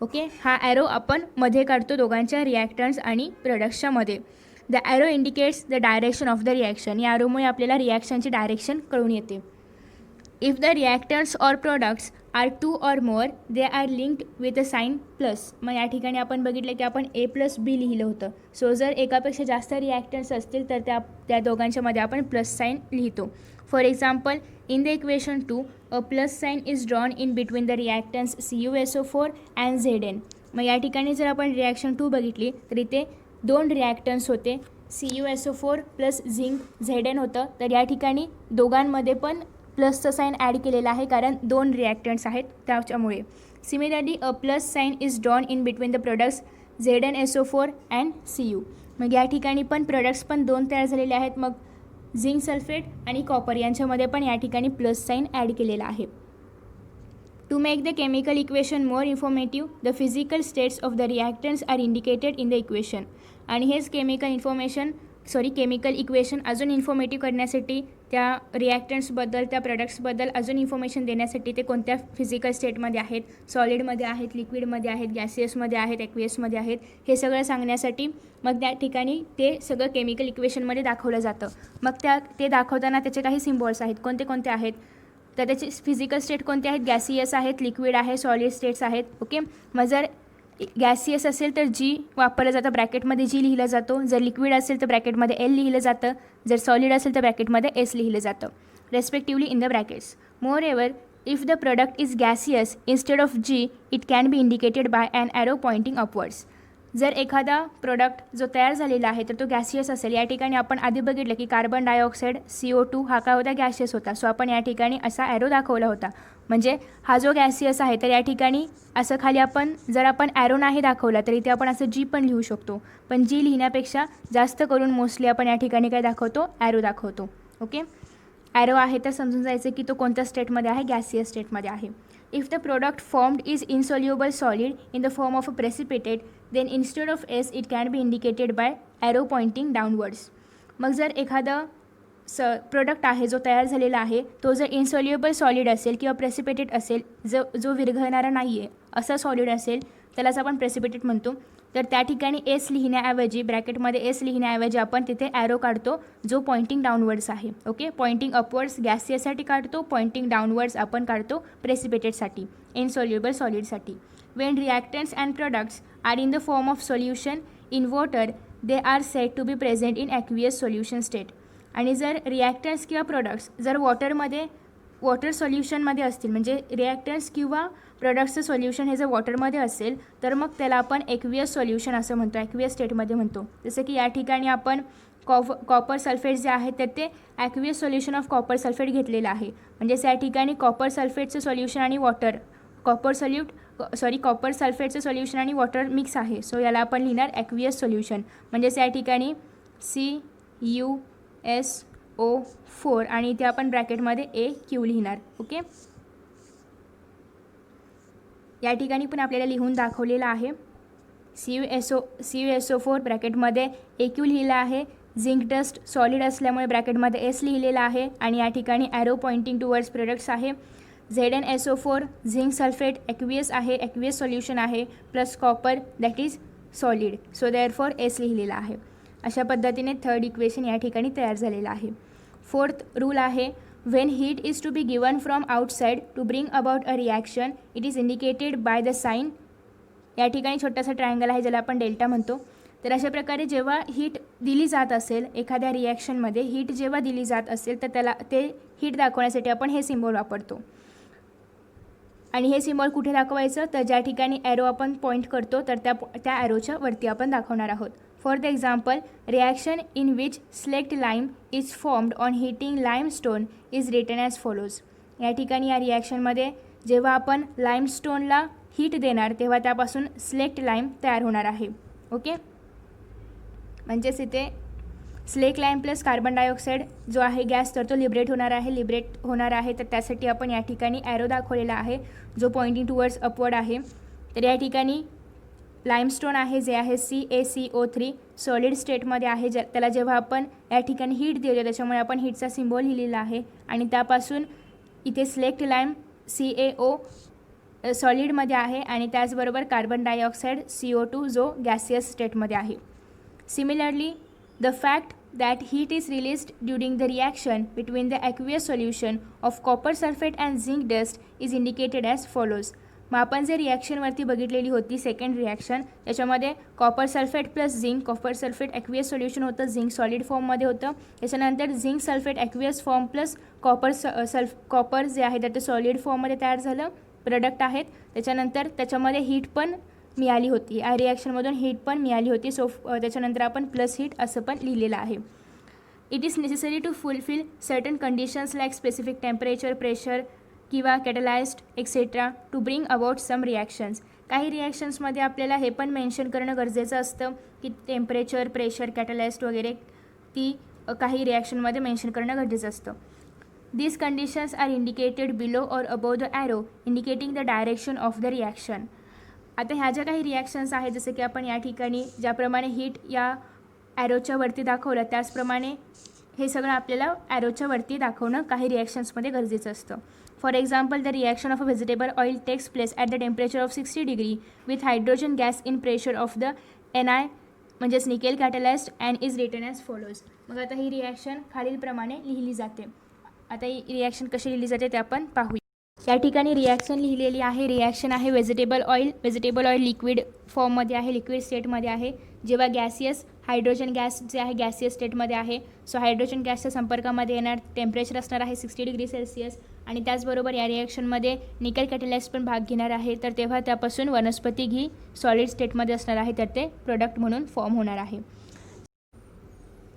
ओके, हा ॲरो आपण मध्ये काढतो दोघांच्या रिॲक्टन्स आणि प्रोडक्ट्सच्या मध्ये. The arrow indicates the direction of the reaction. या ॲरोमुळे आपल्याला रिॲक्शनची डायरेक्शन कळून येते. If the reactants or products are 2 or more they are linked with a sign plus. मग या ठिकाणी आपण बघितलं की आपण A प्लस B लिहिलं होतं. सो जर एकापेक्षा जास्त रिॲक्टन्स असतील तर त्या दोघांच्या मध्ये आपण प्लस साईन लिहितो. For example in the equation 2 a plus sign is drawn in between the reactants CuSO4 and Zn. मग या ठिकाणी जर आपण रिॲक्शन 2 बघितली तर इथे 2 रिॲक्टन्स होते. CuSO4 प्लस झिंक Zn होतं. तर या ठिकाणी दोघांमध्ये पण प्लसचं साईन ॲड केलेलं आहे कारण 2 रिॲक्टन्ट्स आहेत त्याच्यामुळे. Similarly a plus sign is drawn in between the products ZnSO4 and Cu. मग या ठिकाणी पण प्रोडक्ट्स पण 2 तयार झालेले आहेत. मग झिंक सल्फेट आणि कॉपर यांच्यामध्ये पण या ठिकाणी प्लस साईन ॲड केलेला आहे. To make the chemical equation more informative the physical states of the reactants are indicated in the equation. आणि हेच केमिकल इक्वेशन अजून इन्फॉर्मेटिव्ह करण्यासाठी त्या रिॲक्टन्ट्सबद्दल त्या प्रोडक्ट्सबद्दल अजून इन्फॉर्मेशन देण्यासाठी ते कोणत्या फिजिकल स्टेटमध्ये आहेत, सॉलिडमध्ये आहेत, लिक्विडमध्ये आहेत, गॅसियसमध्ये आहेत, ॲक्वियसमध्ये आहेत, हे सगळं सांगण्यासाठी मग त्या ठिकाणी ते सगळं केमिकल इक्वेशनमध्ये दाखवलं जातं. मग ते दाखवताना त्याचे काही सिम्बॉल्स आहेत. कोणते कोणते आहेत तर त्याचे फिजिकल स्टेट कोणते आहेत, गॅसियस आहेत, लिक्विड आहे, सॉलिड स्टेट्स आहेत. ओके. मग जर गॅसियस असेल तर जी वापरलं जातं ब्रॅकेटमध्ये जी लिहिलं जातो, जर लिक्विड असेल तर ब्रॅकेटमध्ये एल लिहिलं जातं, जर सॉलिड असेल तर ब्रॅकेटमध्ये एस लिहिलं जातं respectively in the brackets. Moreover if the product is gaseous instead of G it can be indicated by an arrow pointing upwards. जर एखादा प्रोडक्ट जो तयार झालेला आहे तर तो गॅसियस असेल, या ठिकाणी आपण आधी बघितलं की कार्बन डायऑक्साईड CO2 हा काय होता, गॅसियस होता. सो आपण या ठिकाणी असा ॲरो दाखवला होता. म्हणजे हा जो गॅसियस आहे तर या ठिकाणी असं खाली आपण जर आपण ॲरो नाही दाखवला तर इथे आपण असं जी पण लिहू शकतो. पण जी लिहिण्यापेक्षा जास्त करून मोस्टली आपण या ठिकाणी काय दाखवतो, ॲरो दाखवतो. ओके. ॲरो आहे तर समजून जायचं की तो कोणत्या स्टेटमध्ये आहे, गॅसियस स्टेटमध्ये आहे. If the product formed is insoluble solid in the form of a precipitate then instead of S it can be indicated by arrow pointing downwards. मग जर एखादं प्रोडक्ट आहे जो तयार झालेला आहे तो जर इनसॉल्युबल सॉलिड असेल किंवा प्रेसिपिटेट असेल, जो विरघळणारा नाही आहे असा सॉलिड असेल त्यालाच आपण प्रेसिपिटेट म्हणतो, तर त्या ठिकाणी एस लिहिण्याऐवजी ब्रॅकेटमध्ये एस लिहिण्याऐवजी आपण तिथे ॲरो काढतो जो पॉइंटिंग डाऊनवर्ड्स आहे. ओके. पॉइंटिंग अपवर्ड्स गॅसियससाठी काढतो, पॉइंटिंग डाऊनवर्ड्स आपण काढतो प्रेसिपिटेटसाठी, इनसॉल्युबल सॉलिडसाठी. When reactants and products are in the form of solution in water they are said to be present in aqueous solution state. आणि जर रिॲक्टन्ट्स किंवा प्रोडक्ट्स जर वॉटर सोल्युशनमध्ये असतील, म्हणजे रिॲक्टन्ट्स किंवा प्रोडक्ट्सचं सोल्युशन हे जर वॉटरमध्ये असेल तर मग त्याला आपण ॲक्वियस सोल्युशन असं म्हणतो, ॲक्वियस स्टेटमध्ये म्हणतो. जसं की या ठिकाणी आपण कॉपर सल्फेट जे आहे तर ते aqueous solution of copper sulphate घेतलेलं आहे. म्हणजेच या ठिकाणी कॉपर सल्फेटचं सोल्युशन आणि कॉपर सल्फेटचं सोल्युशन आणि वॉटर मिक्स आहे. सो याला आपण लिहिणार ॲक्वियस सोल्युशन. म्हणजेच या ठिकाणी CuSO4 आणि इथे आपण ब्रॅकेटमध्ये AQ लिहिणार. ओके. या ठिकाणी पण आपल्याला लिहून दाखवलेलं आहे. CuSO4 ब्रॅकेटमध्ये AQ लिहिलं आहे. झिंक डस्ट सॉलिड असल्यामुळे ब्रॅकेटमध्ये S लिहिलेला आहे आणि या ठिकाणी ॲरो पॉइंटिंग टुवर्ड्स प्रोडक्ट्स आहे. ZnSO4 झिंक सल्फेट ॲक्वियस आहे, ॲक्वियस सोल्युशन आहे, plus copper that is solid. So therefore S लिहिलेला आहे. अशा पद्धतीने थर्ड इक्वेशन या ठिकाणी तयार झालेलं आहे. फोर्थ रूल आहे, when heat is to be given from outside to bring about a reaction it is indicated by the sign. या ठिकाणी छोटासा ट्रायंगल आहे ज्याला आपण डेल्टा म्हणतो. तर अशा प्रकारे जेव्हा हीट दिली जात असेल एखाद्या रिॲक्शनमध्ये, हीट जेव्हा दिली जात असेल तर त्याला ते हीट दाखवण्यासाठी आपण हे सिम्बॉल वापरतो. आणि हे सिम्बॉल कुठे दाखवायचं तर ज्या ठिकाणी ॲरो आपण पॉईंट करतो तर त्या ॲरोच्या वरती आपण दाखवणार आहोत. For the example, reaction in which slaked lime is formed on heating limestone is written as follows. या ठिकाणी या रिॲक्शनमध्ये जेव्हा आपण लाईमस्टोनला हीट देणार तेव्हा त्यापासून स्लेक्ट लाईम तयार होणार आहे. ओके. म्हणजेच इथे slake lime plus carbon dioxide जो आहे गॅस तर तो लिबरेट होणार आहे. तर त्यासाठी आपण या ठिकाणी ॲरो दाखवलेला आहे जो पॉइंटिंग टुवर्ड्स अपवर्ड आहे. तर या ठिकाणी लाईमस्टोन आहे जे आहे CaCO3 सॉलिड स्टेटमध्ये आहे. त्याला जेव्हा आपण या ठिकाणी हीट देतो त्याच्यामुळे आपण हीटचा सिम्बॉल लिहिलेला आहे. आणि त्यापासून इथे स्लेक्ट लाईम CaO सॉलिडमध्ये आहे आणि त्याचबरोबर कार्बन डायऑक्साईड CO2 जो गॅसियस स्टेटमध्ये आहे. Similarly the fact that heat is released during the reaction between the aqueous solution of copper sulfate and zinc dust is indicated as follows. मग आपण जे रिॲक्शनवरती बघितलेली होती सेकंड रिॲक्शन त्याच्यामध्ये copper sulphate plus zinc, copper sulphate aqueous solution होतं, zinc solid फॉर्ममध्ये होतं. त्याच्यानंतर zinc sulphate aqueous form plus copper जे आहे तर ते सॉलिड फॉर्ममध्ये तयार झालं प्रोडक्ट आहेत. त्याच्यानंतर त्याच्यामध्ये हीट पण मिळाली होती, या रिॲक्शनमधून हीट पण मिळाली होती. सो त्याच्यानंतर आपण प्लस हीट असं पण लिहिलेलं आहे. It is necessary to fulfil certain conditions like specific temperature, pressure किंवा catalysed etcetera to bring about some reactions. काही रिॲक्शन्समध्ये आपल्याला हे पण मेन्शन करणं गरजेचं असतं की टेम्परेचर, प्रेशर, कॅटलाइज्ड वगैरे ती काही रिॲक्शनमध्ये मेन्शन करणं गरजेचं असतं. These conditions are indicated below or above the arrow indicating the direction of the reaction. आता ह्या ज्या काही रिॲक्शन्स आहेत, जसे की आपण या ठिकाणी ज्याप्रमाणे हीट या ॲरोच्या वरती दाखवलं त्याचप्रमाणे हे सगळं आपल्याला ॲरोच्या वरती दाखवणं काही रिॲक्शन्समध्ये गरजेचं असतं. For example, the reaction of a vegetable oil takes place at the temperature of 60 degree with hydrogen gas in pressure of the Ni म्हणजेच nickel catalysed and is written as follows. मग आता ही रिॲक्शन खालीलप्रमाणे लिहिली जाते. आता ही reaction कशी लिहिली जाते ते आपण पाहूया. या ठिकाणी रिॲक्शन लिहिलेली आहे. रिॲक्शन आहे व्हेजिटेबल ऑइल लिक्विड फॉर्ममध्ये आहे, लिक्विड स्टेटमध्ये आहे. जेव्हा गॅसियस हायड्रोजन गॅस जे आहे गॅसियस स्टेटमध्ये आहे. सो हायड्रोजन गॅसच्या संपर्कामध्ये येणार टेम्परेचर असणार आहे 60 डिग्री सेल्सिअस. आणि त्याचबरोबर या रिॲक्शनमध्ये निकेल कॅटलाइज पण भाग घेणार आहे. तर तेव्हा त्यापासून वनस्पती घी सॉलिड स्टेटमध्ये असणार आहे, तर ते प्रोडक्ट म्हणून फॉर्म होणार आहे.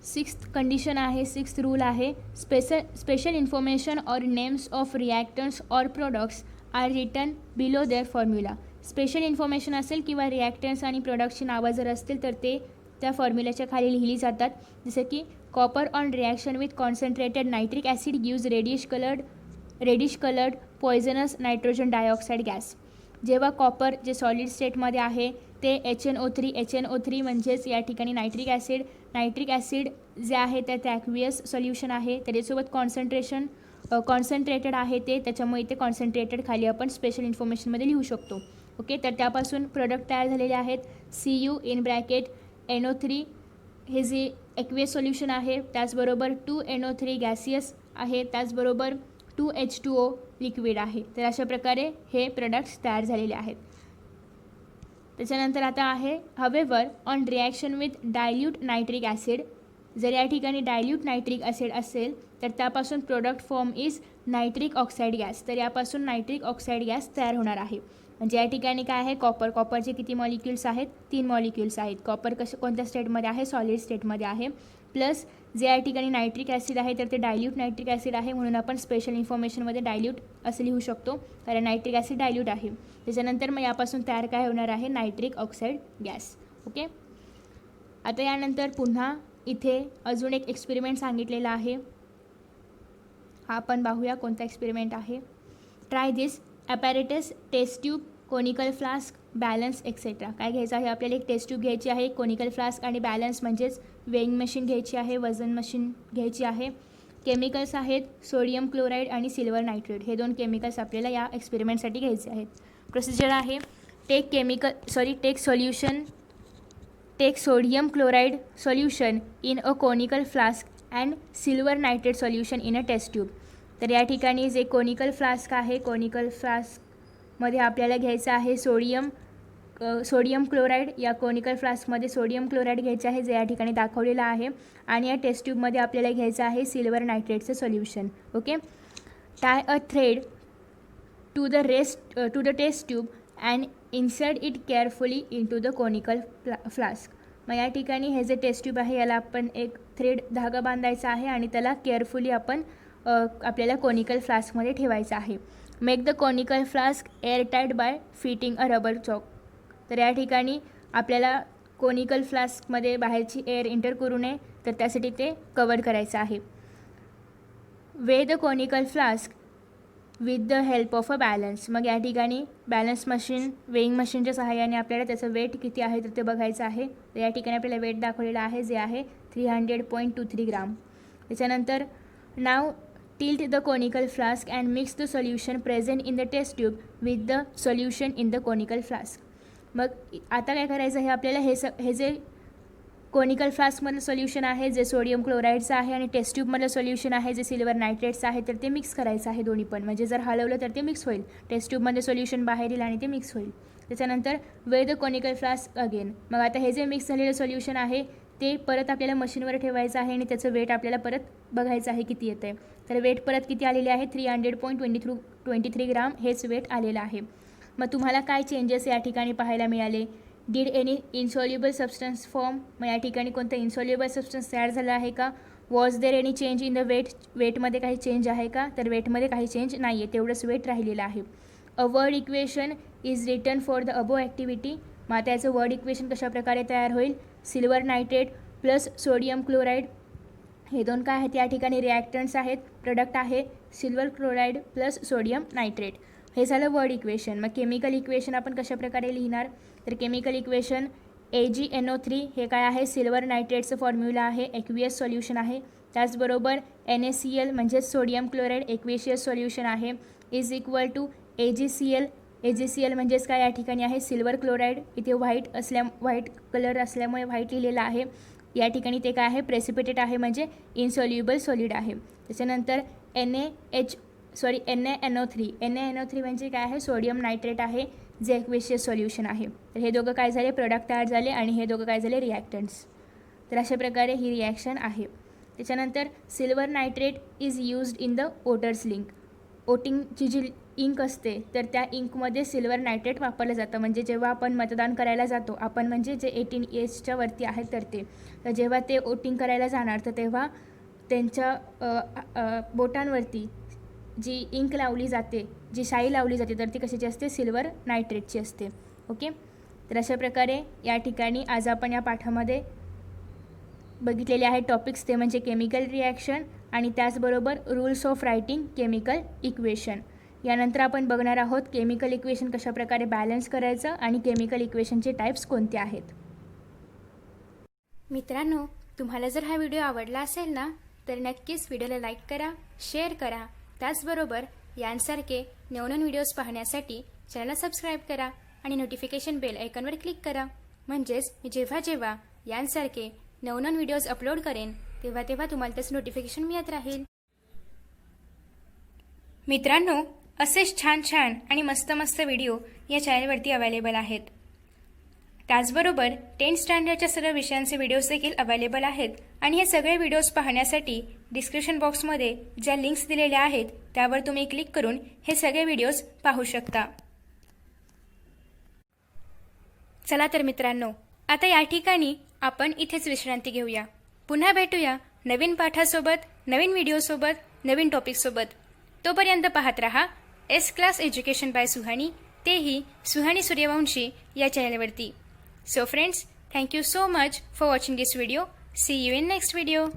6th कंडिशन आहे, 6th रूल आहे, special information or names of reactants or products are written below their formula. Special information असेल किंवा रिॲक्टन्ट्स आणि प्रोडक्ट्सची नावं जर असतील तर ते त्या फॉर्म्युल्याच्या खाली लिहिली जातात. जसं की copper on reaction with concentrated nitric acid gives reddish coloured poisonous nitrogen dioxide gas. जेव्हा कॉपर जे सॉलिड स्टेटमध्ये आहे ते HNO3 म्हणजेच या ठिकाणी नायट्रिक ॲसिड जे आहे ते ॲक्वियस सोल्युशन आहे, त्याच्यासोबत कॉन्सन्ट्रेटेड आहे ते, त्याच्यामुळे ते कॉन्सन्ट्रेटेड खाली आपण स्पेशल इन्फॉर्मेशनमध्ये लिहू शकतो. ओके, तर त्यापासून प्रोडक्ट तयार झालेले आहेत. Cu इन ब्रॅकेट NO3 हे जे ॲक्वियस सोल्युशन आहे, त्याचबरोबर 2NO3 गॅसियस आहे, त्याचबरोबर 2H2O लिक्विड आहे. तर अशा प्रकारे हे प्रोडक्ट्स तयार झालेले आहेत. त्याच्यानंतर आता आहे however on reaction with dilute nitric acid. जर या ठिकाणी डायल्यूट नायट्रिक ॲसिड असेल तर त्यापासून product form is nitric oxide gas. तर यापासून नायट्रिक ऑक्साईड गॅस तयार होणार आहे. म्हणजे या ठिकाणी काय आहे, कॉपरचे किती मॉलिक्युल्स आहेत, 3 मॉलिक्युल्स आहेत. कॉपर कोणत्या स्टेटमध्ये आहे, सॉलिड स्टेटमध्ये आहे. प्लस जे या ठिकाणी नायट्रिक ॲसिड आहे तर ते डायल्यूट नायट्रिक ॲसिड आहे, म्हणून आपण स्पेशल इन्फॉर्मेशनमध्ये डायल्यूट असं लिहू शकतो, कारण नायट्रिक ॲसिड डायल्यूट आहे. त्याच्यानंतर मग यापासून तयार काय होणार आहे, नायट्रिक ऑक्साईड गॅस. ओके, आता यानंतर पुन्हा इथे अजून एक एक्सपेरिमेंट सांगितलेला आहे. हा आपण पाहूया कोणता एक्सपेरिमेंट आहे. Try this apparatus, test tube, conical flask, balance etcetera. काय घ्यायचं आहे आपल्याला, एक टेस्ट ट्यूब घ्यायची आहे, कोनिकल फ्लास्क आणि बॅलन्स म्हणजेच वेइंग मशीन घ्यायची आहे, वजन मशीन घ्यायची आहे. केमिकल्स आहेत सोडियम क्लोराईड आणि सिल्वर नायट्रेट. हे 2 केमिकल्स आपल्याला या एक्सपेरिमेंटसाठी घ्यायचे आहेत. प्रोसिजर आहे take sodium chloride solution in a conical flask and silver nitrate solution in a test tube. तर या ठिकाणी जे कोनिकल फ्लास्क आहे, कोनिकल फ्लास्कमध्ये आपल्याला घ्यायचं आहे सोडियम क्लोराईड. या कोनिकल फ्लास्कमध्ये सोडियम क्लोराईड घ्यायचं आहे, जे या ठिकाणी दाखवलेलं आहे. आणि या टेस्ट ट्यूबमध्ये आपल्याला घ्यायचं आहे सिल्वर नायट्रेटचं solution. Okay, tie a thread to the test tube and insert it carefully into the conical flask. मग या ठिकाणी हे जे टेस्ट ट्यूब आहे याला आपण एक थ्रेड धागा बांधायचा आहे आणि त्याला केअरफुली आपल्याला कोनिकल फ्लास्कमध्ये ठेवायचं आहे. Make the conical flask airtight by fitting a rubber चॉक. तर या ठिकाणी आपल्याला कोनिकल फ्लास्कमध्ये बाहेरची एअर एंटर करू नये, तर त्यासाठी ते कवर करायचं आहे. Way the conical flask with the help of a balance. मग या ठिकाणी बॅलन्स मशीन, वेइंग मशीनच्या सहाय्याने आपल्याला त्याचं वेट किती आहे तर ते बघायचं आहे. तर या ठिकाणी आपल्याला वेट दाखवलेलं आहे, जे आहे 300.23 ग्राम. त्याच्यानंतर now tilt the conical flask and mix the solution present in the test tube with the solution in the conical flask. मग आता काय करायचं आहे आपल्याला, हे जे कोनिकल फ्लास्कमधलं सोल्युशन आहे जे सोडियम क्लोराईडचं आहे आणि टेस्ट ट्यूबमधलं सोल्युशन आहे जे सिल्वर नायट्रेटचं आहे, तर ते मिक्स करायचं आहे दोन्ही पण. म्हणजे जर हलवलं तर ते मिक्स होईल, टेस्ट ट्यूबमध्ये सोल्युशन बाहेर येईल आणि ते मिक्स होईल. त्याच्यानंतर way the conical flask again. मग आता हे जे मिक्स झालेलं सोल्युशन आहे ते परत आपल्याला मशीनवर ठेवायचं आहे आणि त्याचं वेट आपल्याला परत बघायचं आहे किती येतं आहे. तर वेट परत किती आलेले आहे, 300.23 ग्राम हेच वेट आलेलं आहे. मग तुम्हाला काय चेंजेस या ठिकाणी पाहायला मिळाले. Did any insoluble substance form. मग या ठिकाणी कोणतं इन्सॉल्युबल सबस्टन्स तयार झालं आहे का. Was there any change in the वेटमध्ये काही चेंज आहे का, तर वेटमध्ये काही चेंज नाही आहे, तेवढंच वेट राहिलेलं आहे. A word equation is written for the above activity. मग आता याचं वर्ड इक्वेशन कशाप्रकारे तयार होईल, silver nitrate plus sodium chloride हे दोन काय आहेत या ठिकाणी रिॲक्टंट्स आहेत, प्रोडक्ट आहे silver chloride plus sodium nitrate. हे झालं वर्ड इक्वेशन. मग केमिकल इक्वेशन आपण कशाप्रकारे लिहिणार, तर केमिकल इक्वेशन AgNO3 हे काय आहे, सिल्वर नायट्रेटचं फॉर्म्युला आहे, एक्वियस सोल्युशन आहे. त्याचबरोबर NaCl म्हणजेच सोडियम क्लोराईड एक्वेशियस सोल्युशन आहे, is equal to AgCl. AgCl म्हणजेच काय या ठिकाणी आहे सिल्वर क्लोराईड, इथे व्हाईट कलर असल्यामुळे व्हाईट लिहिलेला आहे. या ठिकाणी ते काय आहे प्रेसिपिटेट आहे म्हणजे इनसोल्युबल सॉलिड आहे. त्याच्यानंतर NaNO3 म्हणजे काय आहे सोडियम नायट्रेट आहे जे एक्वेशियस सोल्युशन आहे. तर हे दोघं काय झाले प्रोडक्ट तयार झाले आणि हे दोघं काय झाले रिॲक्टंट्स. तर अशा प्रकारे ही रिॲक्शन आहे. त्याच्यानंतर silver nitrate is used in the voters ink. वोटिंगची जी इंक असते तर त्या इंकमध्ये सिल्वर नायट्रेट वापरलं जातं. म्हणजे जेव्हा आपण मतदान करायला जातो, आपण म्हणजे जे 18 एजच्या वरती आहेत तर जेव्हा ते वोटिंग करायला जाणार तर तेव्हा त्यांच्या बोटांवरती जी इंक लावली जाते, जी शाई लावली जाते तर ती कशाची असते सिल्वर नायट्रेटची असते. ओके. तर अशा प्रकारे या ठिकाणी आज आपण या पाठामध्ये बघितलेले आहेत टॉपिक्स, ते म्हणजे केमिकल रिॲक्शन आणि त्याचबरोबर rules of writing chemical equation. यानंतर आपण बघणार आहोत केमिकल इक्वेशन कशाप्रकारे बॅलन्स करायचं आणि केमिकल इक्वेशनचे टाईप्स कोणते आहेत. मित्रांनो, तुम्हाला जर हा व्हिडिओ आवडला असेल ना तर नक्कीच व्हिडिओला लाईक करा, शेअर करा. त्याचबरोबर यांसारखे नवनवीन व्हिडिओज पाहण्यासाठी चॅनलला सबस्क्राईब करा आणि नोटिफिकेशन बेल आयकॉनवर क्लिक करा. म्हणजेच मी जेव्हा यांसारखे नवनवीन व्हिडिओज अपलोड करेन तेव्हा तुम्हाला त्याचं नोटिफिकेशन मिळत राहील. मित्रांनो, असेच छान आणि मस्त व्हिडिओ या चॅनलवरती अवेलेबल आहेत. त्याचबरोबर 10th स्टँडर्डच्या सर्व विषयांचे व्हिडिओज देखील अवेलेबल आहेत आणि हे सगळे व्हिडिओज पाहण्यासाठी डिस्क्रिप्शन बॉक्समध्ये ज्या लिंक्स दिलेल्या आहेत त्यावर तुम्ही क्लिक करून हे सगळे व्हिडिओज पाहू शकता. चला तर मित्रांनो, आता या ठिकाणी आपण इथेच विश्रांती घेऊया. पुन्हा भेटूया नवीन पाठासोबत, नवीन व्हिडिओसोबत, नवीन टॉपिकसोबत. तोपर्यंत पाहत रहा S class education by Suhani, तेही सुहानी सूर्यवंशी या चॅनलवरती. So friends, thank you so much for watching this video. See you in next video.